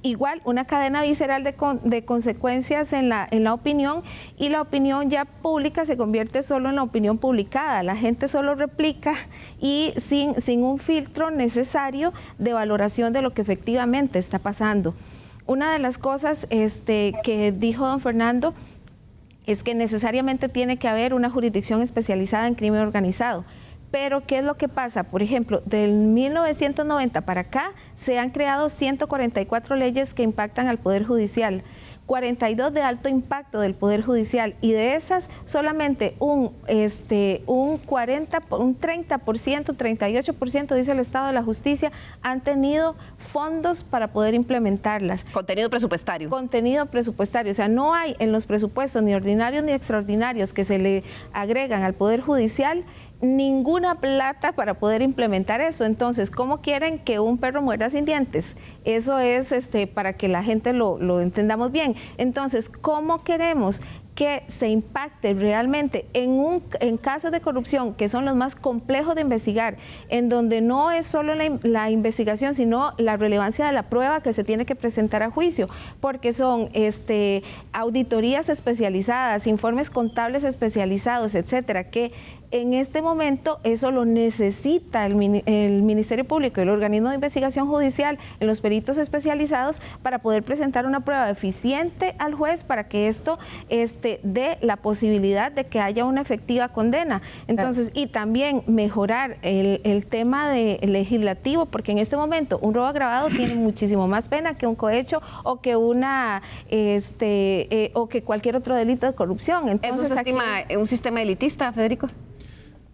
igual una cadena visceral de consecuencias en la opinión, y la opinión ya pública se convierte solo en la opinión publicada. La gente solo replica y sin un filtro necesario de valoración de lo que efectivamente está pasando. Una de las cosas que dijo don Fernando es que necesariamente tiene que haber una jurisdicción especializada en crimen organizado. Pero, ¿qué es lo que pasa? Por ejemplo, del 1990 para acá se han creado 144 leyes que impactan al Poder Judicial, 42 de alto impacto del Poder Judicial, y de esas solamente un 30%, 38%, dice el Estado de la Justicia, han tenido fondos para poder implementarlas. Contenido presupuestario. Contenido presupuestario, o sea, no hay en los presupuestos ni ordinarios ni extraordinarios que se le agregan al Poder Judicial ninguna plata para poder implementar eso. Entonces, ¿cómo quieren que un perro muera sin dientes? Eso es para que la gente lo entendamos bien. Entonces, ¿cómo queremos que se impacte realmente en casos de corrupción, que son los más complejos de investigar, en donde no es solo la investigación, sino la relevancia de la prueba que se tiene que presentar a juicio, porque son auditorías especializadas, informes contables especializados, etcétera, que en este momento eso lo necesita el Ministerio Público y el organismo de investigación judicial en los peritos especializados para poder presentar una prueba eficiente al juez para que esto dé la posibilidad de que haya una efectiva condena. Entonces, y también mejorar el tema legislativo, porque en este momento un robo agravado tiene muchísimo más pena que un cohecho o que o que cualquier otro delito de corrupción. Entonces, ¿es un sistema elitista, Federico?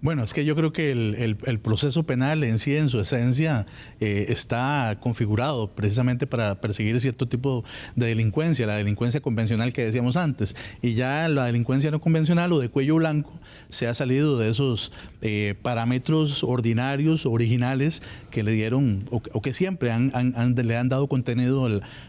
Bueno, es que yo creo que el proceso penal en sí, en su esencia, está configurado precisamente para perseguir cierto tipo de delincuencia, la delincuencia convencional que decíamos antes. Y ya la delincuencia no convencional o de cuello blanco se ha salido de esos parámetros ordinarios, originales, que le dieron o que siempre le han dado contenido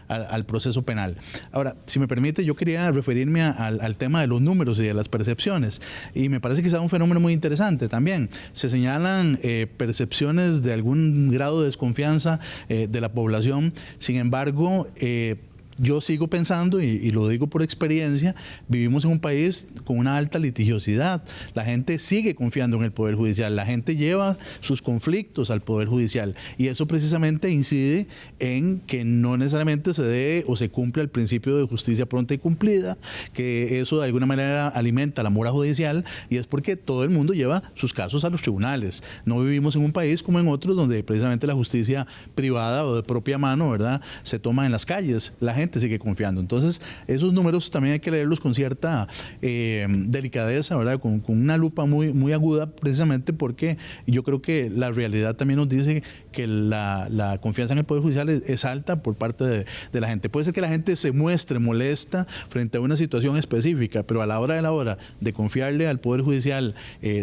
al proceso penal. Ahora, si me permite, yo quería referirme al tema de los números y de las percepciones. Y me parece que es un fenómeno muy interesante también. Se señalan percepciones de algún grado de desconfianza de la población. Sin embargo, yo sigo pensando, y lo digo por experiencia, vivimos en un país con una alta litigiosidad. La gente sigue confiando en el Poder Judicial, la gente lleva sus conflictos al Poder Judicial, y eso precisamente incide en que no necesariamente se dé o se cumple el principio de justicia pronta y cumplida, que eso de alguna manera alimenta la mora judicial, y es porque todo el mundo lleva sus casos a los tribunales. No vivimos en un país como en otros donde precisamente la justicia privada o de propia mano, ¿verdad?, se toma en las calles. La gente sigue confiando. Entonces, esos números también hay que leerlos con cierta delicadeza, ¿verdad?, con una lupa muy aguda, precisamente porque yo creo que la realidad también nos dice que la confianza en el Poder Judicial es alta por parte de la gente. Puede ser que la gente se muestre molesta frente a una situación específica, pero a la hora de confiarle al Poder Judicial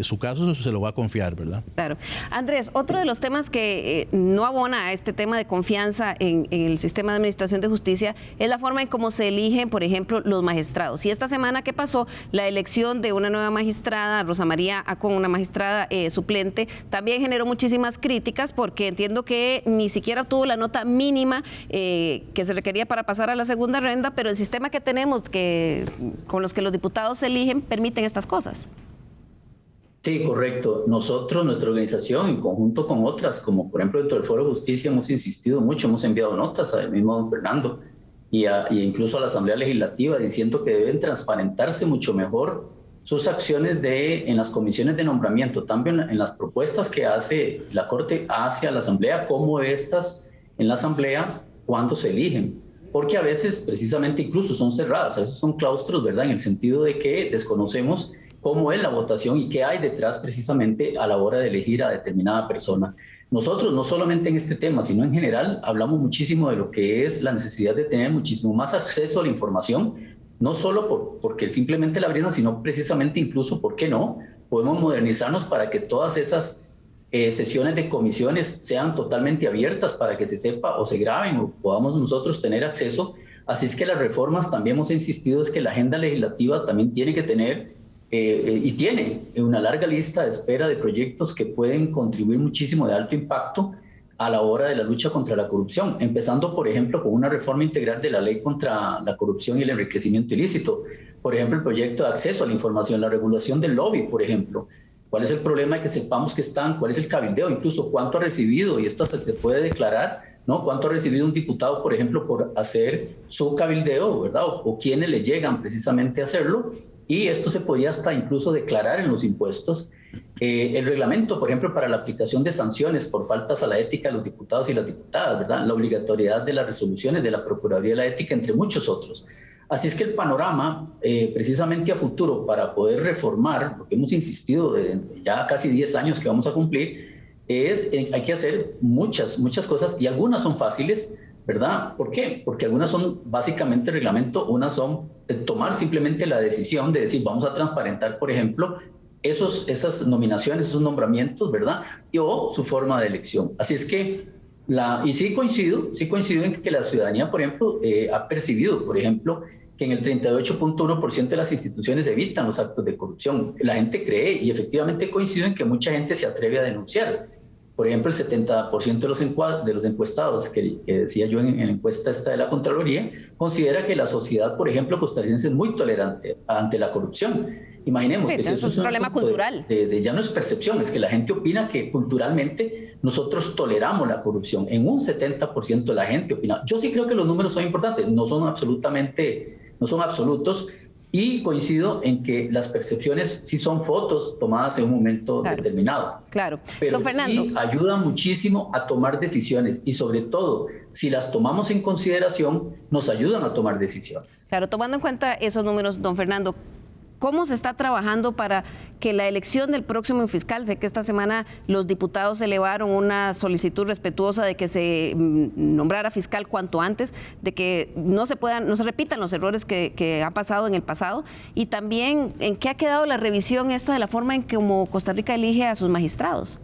su caso, se lo va a confiar, ¿verdad? Claro. Andrés, otro de los temas que no abona a este tema de confianza en el sistema de administración de justicia es la forma en cómo se eligen, por ejemplo, los magistrados. Y esta semana que pasó, la elección de una nueva magistrada, Rosa María Acón, una magistrada suplente, también generó muchísimas críticas porque entiendo que ni siquiera obtuvo la nota mínima que se requería para pasar a la segunda ronda, pero el sistema que tenemos con los que los diputados se eligen permiten estas cosas. Sí, correcto. Nosotros, nuestra organización, en conjunto con otras, como por ejemplo dentro del Foro de Justicia, hemos insistido mucho, hemos enviado notas al mismo don Fernando y incluso a la Asamblea Legislativa diciendo que deben transparentarse mucho mejor sus acciones en las comisiones de nombramiento, también en las propuestas que hace la Corte hacia la Asamblea, como estas en la Asamblea cuando se eligen. Porque a veces precisamente incluso son cerradas, a veces son claustros, ¿verdad?, en el sentido de que desconocemos cómo es la votación y qué hay detrás precisamente a la hora de elegir a determinada persona. Nosotros, no solamente en este tema, sino en general, hablamos muchísimo de lo que es la necesidad de tener muchísimo más acceso a la información, no solo porque simplemente la brindan, sino precisamente incluso, ¿por qué no?, podemos modernizarnos para que todas esas sesiones de comisiones sean totalmente abiertas para que se sepa o se graben o podamos nosotros tener acceso. Así es que las reformas, también hemos insistido, es que la agenda legislativa también tiene que tener y tiene una larga lista de espera de proyectos que pueden contribuir muchísimo de alto impacto a la hora de la lucha contra la corrupción, empezando, por ejemplo, con una reforma integral de la ley contra la corrupción y el enriquecimiento ilícito. Por ejemplo, el proyecto de acceso a la información, la regulación del lobby, por ejemplo. ¿Cuál es el problema de que sepamos que están? ¿Cuál es el cabildeo? Incluso cuánto ha recibido, y esto se puede declarar, ¿no? ¿Cuánto ha recibido un diputado, por ejemplo, por hacer su cabildeo, ¿verdad? O quiénes le llegan precisamente a hacerlo. Y esto se podría hasta incluso declarar en los impuestos. El reglamento, por ejemplo, para la aplicación de sanciones por faltas a la ética de los diputados y las diputadas, ¿verdad? La obligatoriedad de las resoluciones de la Procuraduría de la Ética, entre muchos otros. Así es que el panorama, precisamente a futuro, para poder reformar, lo que hemos insistido de ya casi 10 años que vamos a cumplir, hay que hacer muchas cosas, y algunas son fáciles, ¿verdad? ¿Por qué? Porque algunas son básicamente reglamento, unas son tomar simplemente la decisión de decir, vamos a transparentar, por ejemplo, esas nominaciones, esos nombramientos, ¿verdad? O su forma de elección. Así es que, y sí coincido en que la ciudadanía, por ejemplo, ha percibido, por ejemplo, que en el 38.1% de las instituciones evitan los actos de corrupción. La gente cree, y efectivamente coincido en que mucha gente se atreve a denunciar. Por ejemplo, el 70% de los encuestados, que decía yo en la encuesta esta de la Contraloría, considera que la sociedad, por ejemplo, costarricense es muy tolerante ante la corrupción. Imaginemos que si eso es un problema cultural. Ya no es percepción, es que la gente opina que culturalmente nosotros toleramos la corrupción. En un 70% de la gente opina. Yo sí creo que los números son importantes, no son absolutos, y coincido en que las percepciones sí son fotos tomadas en un momento determinado. Claro. Pero Don Fernando, sí ayudan muchísimo a tomar decisiones, y sobre todo, si las tomamos en consideración, nos ayudan a tomar decisiones. claro, tomando en cuenta esos números, don Fernando, ¿cómo se está trabajando para que la elección del próximo fiscal, ve que esta semana los diputados elevaron una solicitud respetuosa de que se nombrara fiscal cuanto antes, de que no se repitan los errores que han pasado en el pasado, y también en qué ha quedado la revisión esta de la forma en que como Costa Rica elige a sus magistrados?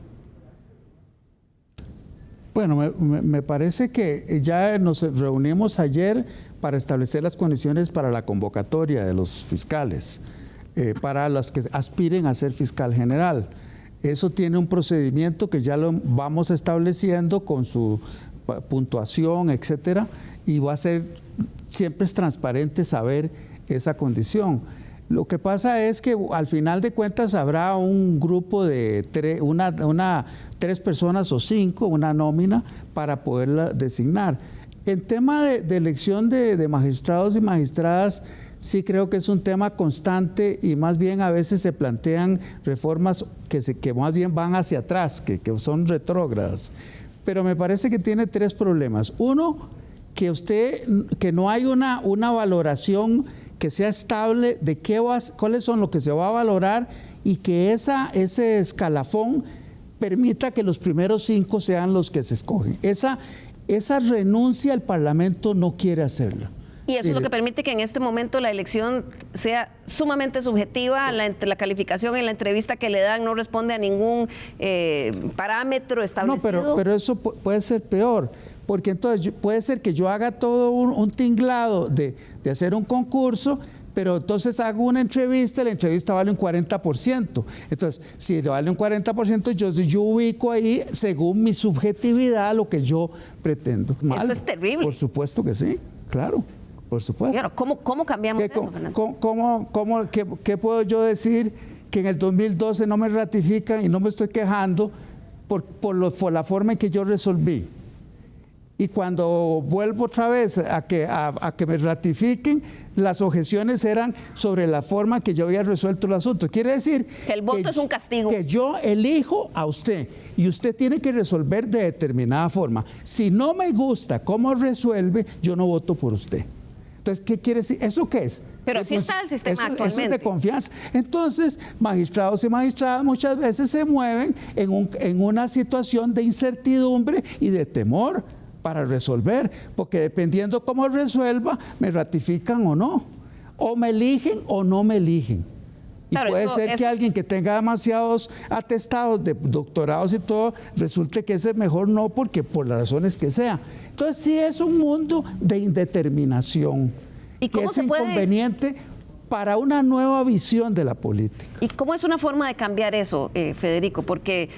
Bueno, me parece que ya nos reunimos ayer para establecer las condiciones para la convocatoria de los fiscales, para los que aspiren a ser fiscal general. Eso tiene un procedimiento que ya lo vamos estableciendo con su puntuación, etcétera, y va a ser, siempre es transparente saber esa condición. Lo que pasa es que al final de cuentas habrá un grupo de 3 personas o 5, una nómina, para poderla designar. En tema de elección de magistrados y magistradas, sí creo que es un tema constante, y más bien a veces se plantean reformas que más bien van hacia atrás, que son retrógradas. Pero me parece que tiene 3 problemas. Uno, que no hay una valoración que sea estable de cuáles son lo que se va a valorar, y que ese escalafón permita que los primeros 5 sean los que se escogen. Esa renuncia el Parlamento no quiere hacerla. Y eso es lo que permite que en este momento la elección sea sumamente subjetiva, la calificación en la entrevista que le dan no responde a ningún parámetro establecido. No, pero eso puede ser peor, porque entonces puede ser que yo haga todo un tinglado de hacer un concurso, pero entonces hago una entrevista, la entrevista vale un 40%. Entonces, si le vale un 40%, yo ubico ahí, según mi subjetividad, lo que yo pretendo. ¿Mal? Eso es terrible. Por supuesto que sí, claro. Por supuesto. Claro, ¿cómo cambiamos eso, Fernando? ¿Qué puedo yo decir que en el 2012 no me ratifican y no me estoy quejando por la forma en que yo resolví? Y cuando vuelvo otra vez a que me ratifiquen, las objeciones eran sobre la forma que yo había resuelto el asunto. Quiere decir que el voto es un castigo. Que yo elijo a usted y usted tiene que resolver de determinada forma. Si no me gusta cómo resuelve, yo no voto por usted. Entonces, ¿qué quiere decir? ¿Eso qué es? Pero así está el sistema actualmente. Eso es de confianza. Entonces, magistrados y magistradas muchas veces se mueven en una situación de incertidumbre y de temor para resolver, porque dependiendo cómo resuelva, me ratifican o no, o me eligen o no me eligen. Y claro, puede ser que alguien que tenga demasiados atestados de doctorados y todo, resulte que ese mejor no, porque por las razones que sea. Entonces sí es un mundo de indeterminación, ¿y cómo que es inconveniente para una nueva visión de la política? ¿Y cómo es una forma de cambiar eso, Federico? Porque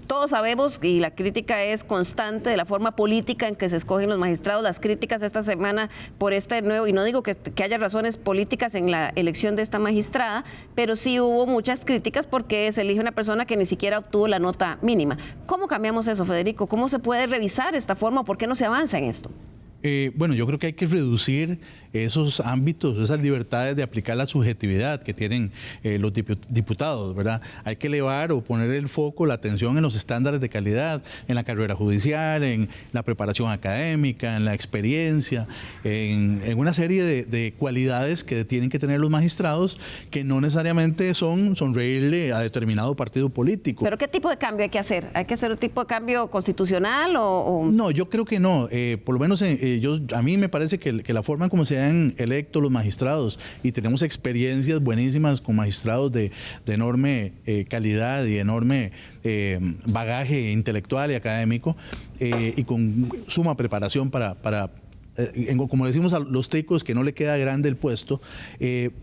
todos sabemos, y la crítica es constante de la forma política en que se escogen los magistrados, las críticas esta semana por este nuevo, y no digo que haya razones políticas en la elección de esta magistrada, pero sí hubo muchas críticas porque se elige una persona que ni siquiera obtuvo la nota mínima. ¿Cómo cambiamos eso, Federico? ¿Cómo se puede revisar esta forma? ¿Por qué no se avanza en esto? Bueno, yo creo que hay que reducir esos ámbitos, esas libertades de aplicar la subjetividad que tienen los diputados, ¿verdad? Hay que elevar o poner el foco, la atención en los estándares de calidad, en la carrera judicial, en la preparación académica, en la experiencia, en una serie de cualidades que tienen que tener los magistrados que no necesariamente son sonreírle a determinado partido político. ¿Pero qué tipo de cambio hay que hacer? ¿Hay que hacer un tipo de cambio constitucional o...? No, yo creo que no. Por lo menos a mí me parece que la forma en cómo se han electo los magistrados, y tenemos experiencias buenísimas con magistrados de enorme calidad y enorme bagaje intelectual y académico, y con suma preparación para como decimos a los ticos, que no le queda grande el puesto,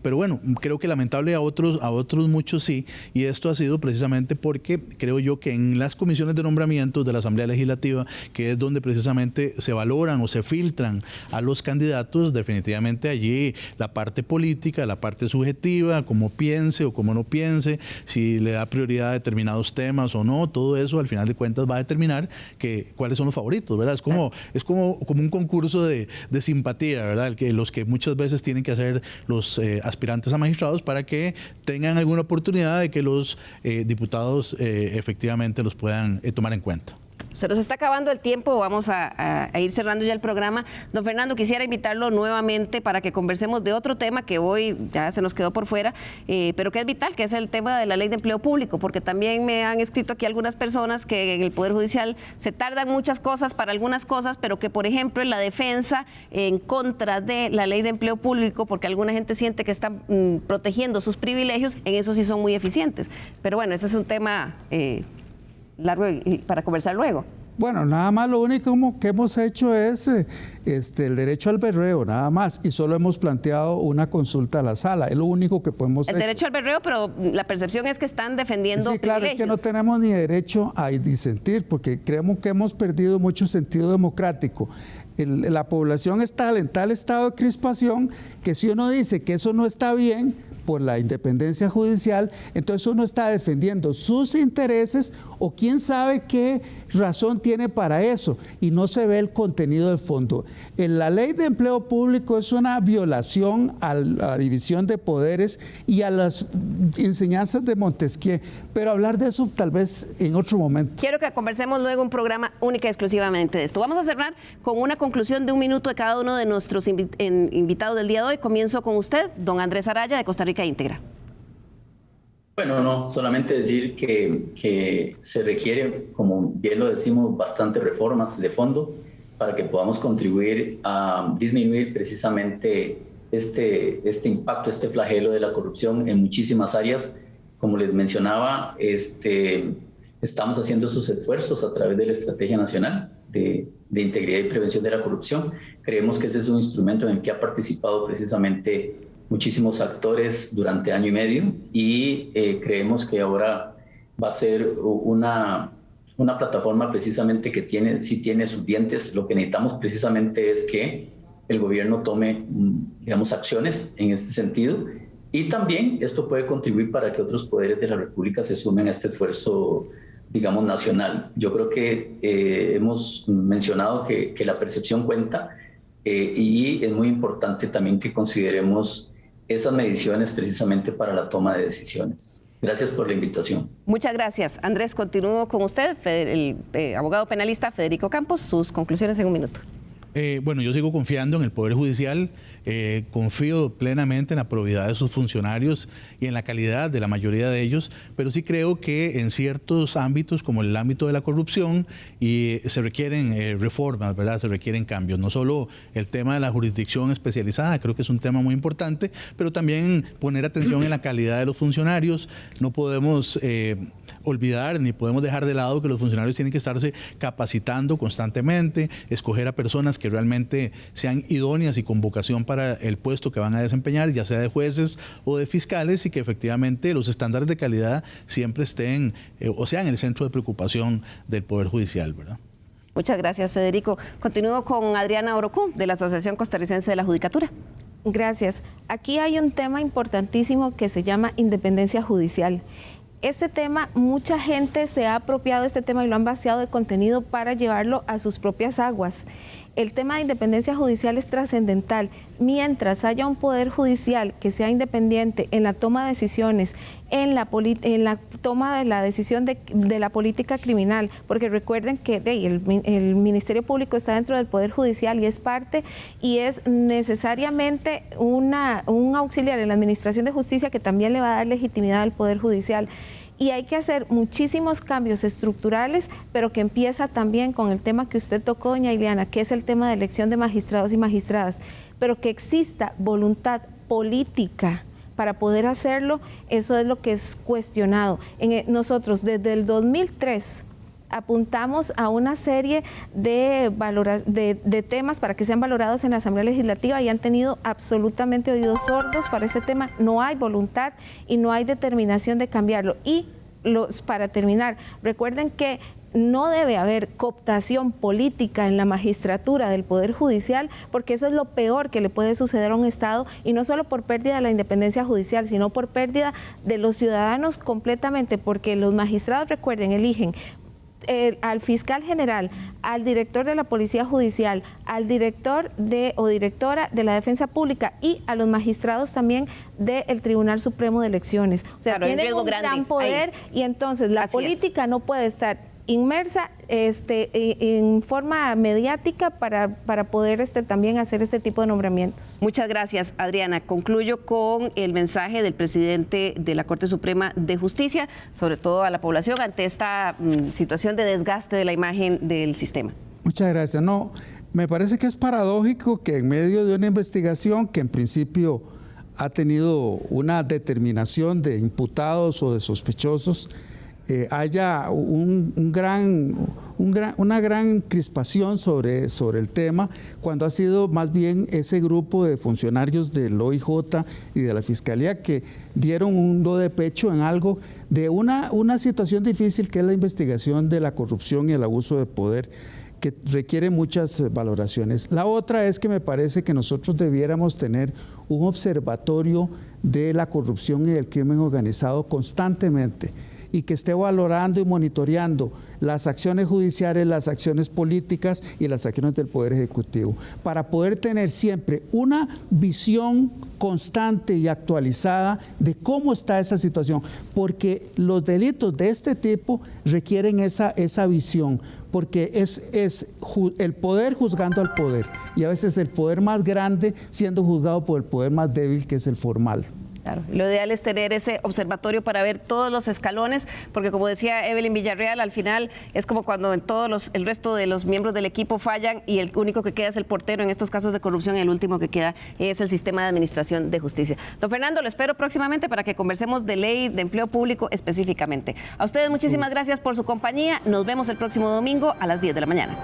pero bueno, creo que lamentable a otros muchos sí, y esto ha sido precisamente porque creo yo que en las comisiones de nombramientos de la Asamblea Legislativa, que es donde precisamente se valoran o se filtran a los candidatos, definitivamente allí la parte política, la parte subjetiva, cómo piense o cómo no piense, si le da prioridad a determinados temas o no, todo eso al final de cuentas va a determinar cuáles son los favoritos, ¿verdad? Es como un concurso de simpatía, ¿verdad? Los que muchas veces tienen que hacer los aspirantes a magistrados para que tengan alguna oportunidad de que los diputados efectivamente los puedan tomar en cuenta. Se nos está acabando el tiempo, vamos a ir cerrando ya el programa. Don Fernando, quisiera invitarlo nuevamente para que conversemos de otro tema que hoy ya se nos quedó por fuera, pero que es vital, que es el tema de la Ley de Empleo Público, porque también me han escrito aquí algunas personas que en el Poder Judicial se tardan muchas cosas para algunas cosas, pero que, por ejemplo, en la defensa en contra de la Ley de Empleo Público, porque alguna gente siente que están protegiendo sus privilegios, en eso sí son muy eficientes. Pero bueno, ese es un tema largo para conversar luego. Bueno, nada más lo único que hemos hecho es el derecho al berreo, nada más, y solo hemos planteado una consulta a la sala, es lo único que podemos hacer. El derecho al berreo, pero la percepción es que están defendiendo sí, claro, privilegios. es que no tenemos ni derecho a disentir, porque creemos que hemos perdido mucho sentido democrático. La población está en tal estado de crispación que si uno dice que eso no está bien por la independencia judicial, entonces uno está defendiendo sus intereses o quién sabe qué razón tiene para eso y no se ve el contenido del fondo. En la Ley de Empleo Público es una violación a la división de poderes y a las enseñanzas de Montesquieu, pero hablar de eso tal vez en otro momento. Quiero que conversemos luego un programa única y exclusivamente de esto. Vamos a cerrar con una conclusión de 1 minuto de cada uno de nuestros invitados del día de hoy. Comienzo con usted, don Andrés Araya, de Costa Rica Íntegra. Bueno, no, solamente decir que se requiere, como bien lo decimos, bastantes reformas de fondo para que podamos contribuir a disminuir precisamente este impacto, este flagelo de la corrupción en muchísimas áreas. Como les mencionaba, estamos haciendo esos esfuerzos a través de la Estrategia Nacional de Integridad y Prevención de la Corrupción. Creemos que ese es un instrumento en el que ha participado precisamente muchísimos actores durante año y medio y creemos que ahora va a ser una plataforma precisamente que sí tiene sus dientes. Lo que necesitamos precisamente es que el gobierno tome, digamos, acciones en este sentido, y también esto puede contribuir para que otros poderes de la República se sumen a este esfuerzo, digamos, nacional. Yo creo que hemos mencionado que la percepción cuenta, y es muy importante también que consideremos esas mediciones precisamente para la toma de decisiones. Gracias por la invitación. Muchas gracias. Andrés, continúo con usted, el abogado penalista Federico Campos. Sus conclusiones en 1 minuto. Bueno, yo sigo confiando en el Poder Judicial, confío plenamente en la probidad de sus funcionarios y en la calidad de la mayoría de ellos, pero sí creo que en ciertos ámbitos, como el ámbito de la corrupción, se requieren reformas, ¿verdad? Se requieren cambios. No solo el tema de la jurisdicción especializada, creo que es un tema muy importante, pero también poner atención en la calidad de los funcionarios. No podemos olvidar ni podemos dejar de lado que los funcionarios tienen que estarse capacitando constantemente, escoger a personas que realmente sean idóneas y con vocación para el puesto que van a desempeñar, ya sea de jueces o de fiscales, y que efectivamente los estándares de calidad siempre estén o sean el centro de preocupación del Poder Judicial, ¿verdad? Muchas gracias, Federico. Continúo con Adriana Orocú, de la Asociación Costarricense de la Judicatura. Gracias. Aquí hay un tema importantísimo que se llama independencia judicial. Este tema, mucha gente se ha apropiado de este tema y lo han vaciado de contenido para llevarlo a sus propias aguas. El tema de independencia judicial es trascendental. Mientras haya un poder judicial que sea independiente en la toma de decisiones, en la toma de la decisión de la política criminal, porque recuerden que el Ministerio Público está dentro del Poder Judicial y es parte y es necesariamente un auxiliar en la Administración de Justicia que también le va a dar legitimidad al Poder Judicial. Y hay que hacer muchísimos cambios estructurales, pero que empieza también con el tema que usted tocó, doña Ileana, que es el tema de elección de magistrados y magistradas, pero que exista voluntad política para poder hacerlo, eso es lo que es cuestionado. Nosotros desde el 2003 apuntamos a una serie de temas para que sean valorados en la Asamblea Legislativa y han tenido absolutamente oídos sordos para este tema. No hay voluntad y no hay determinación de cambiarlo. Y para terminar, recuerden que no debe haber cooptación política en la magistratura del Poder Judicial, porque eso es lo peor que le puede suceder a un Estado, y no solo por pérdida de la independencia judicial, sino por pérdida de los ciudadanos completamente, porque los magistrados, recuerden, eligen al fiscal general, al director de la Policía Judicial, al director o directora de la Defensa Pública y a los magistrados también del Tribunal Supremo de Elecciones. O sea, claro, tienen un gran poder ahí. Y entonces la política no puede estar inmersa en forma mediática para poder también hacer este tipo de nombramientos. Muchas gracias, Adriana. Concluyo con el mensaje del presidente de la Corte Suprema de Justicia, sobre todo a la población, ante esta situación de desgaste de la imagen del sistema. Muchas gracias. No, me parece que es paradójico que en medio de una investigación que en principio ha tenido una determinación de imputados o de sospechosos, haya una gran crispación sobre el tema, cuando ha sido más bien ese grupo de funcionarios del OIJ y de la Fiscalía que dieron un do de pecho en algo de una situación difícil, que es la investigación de la corrupción y el abuso de poder, que requiere muchas valoraciones. La otra es que me parece que nosotros debiéramos tener un observatorio de la corrupción y del crimen organizado constantemente, y que esté valorando y monitoreando las acciones judiciales, las acciones políticas y las acciones del Poder Ejecutivo, para poder tener siempre una visión constante y actualizada de cómo está esa situación, porque los delitos de este tipo requieren esa visión, porque es el poder juzgando al poder, y a veces el poder más grande siendo juzgado por el poder más débil, que es el formal. Claro, lo ideal es tener ese observatorio para ver todos los escalones, porque como decía Evelyn Villarreal, al final es como cuando el resto de los miembros del equipo fallan y el único que queda es el portero en estos casos de corrupción, y el último que queda es el sistema de administración de justicia. Don Fernando, lo espero próximamente para que conversemos de ley de empleo público específicamente. A ustedes muchísimas gracias por su compañía. Nos vemos el próximo domingo a las 10 de la mañana.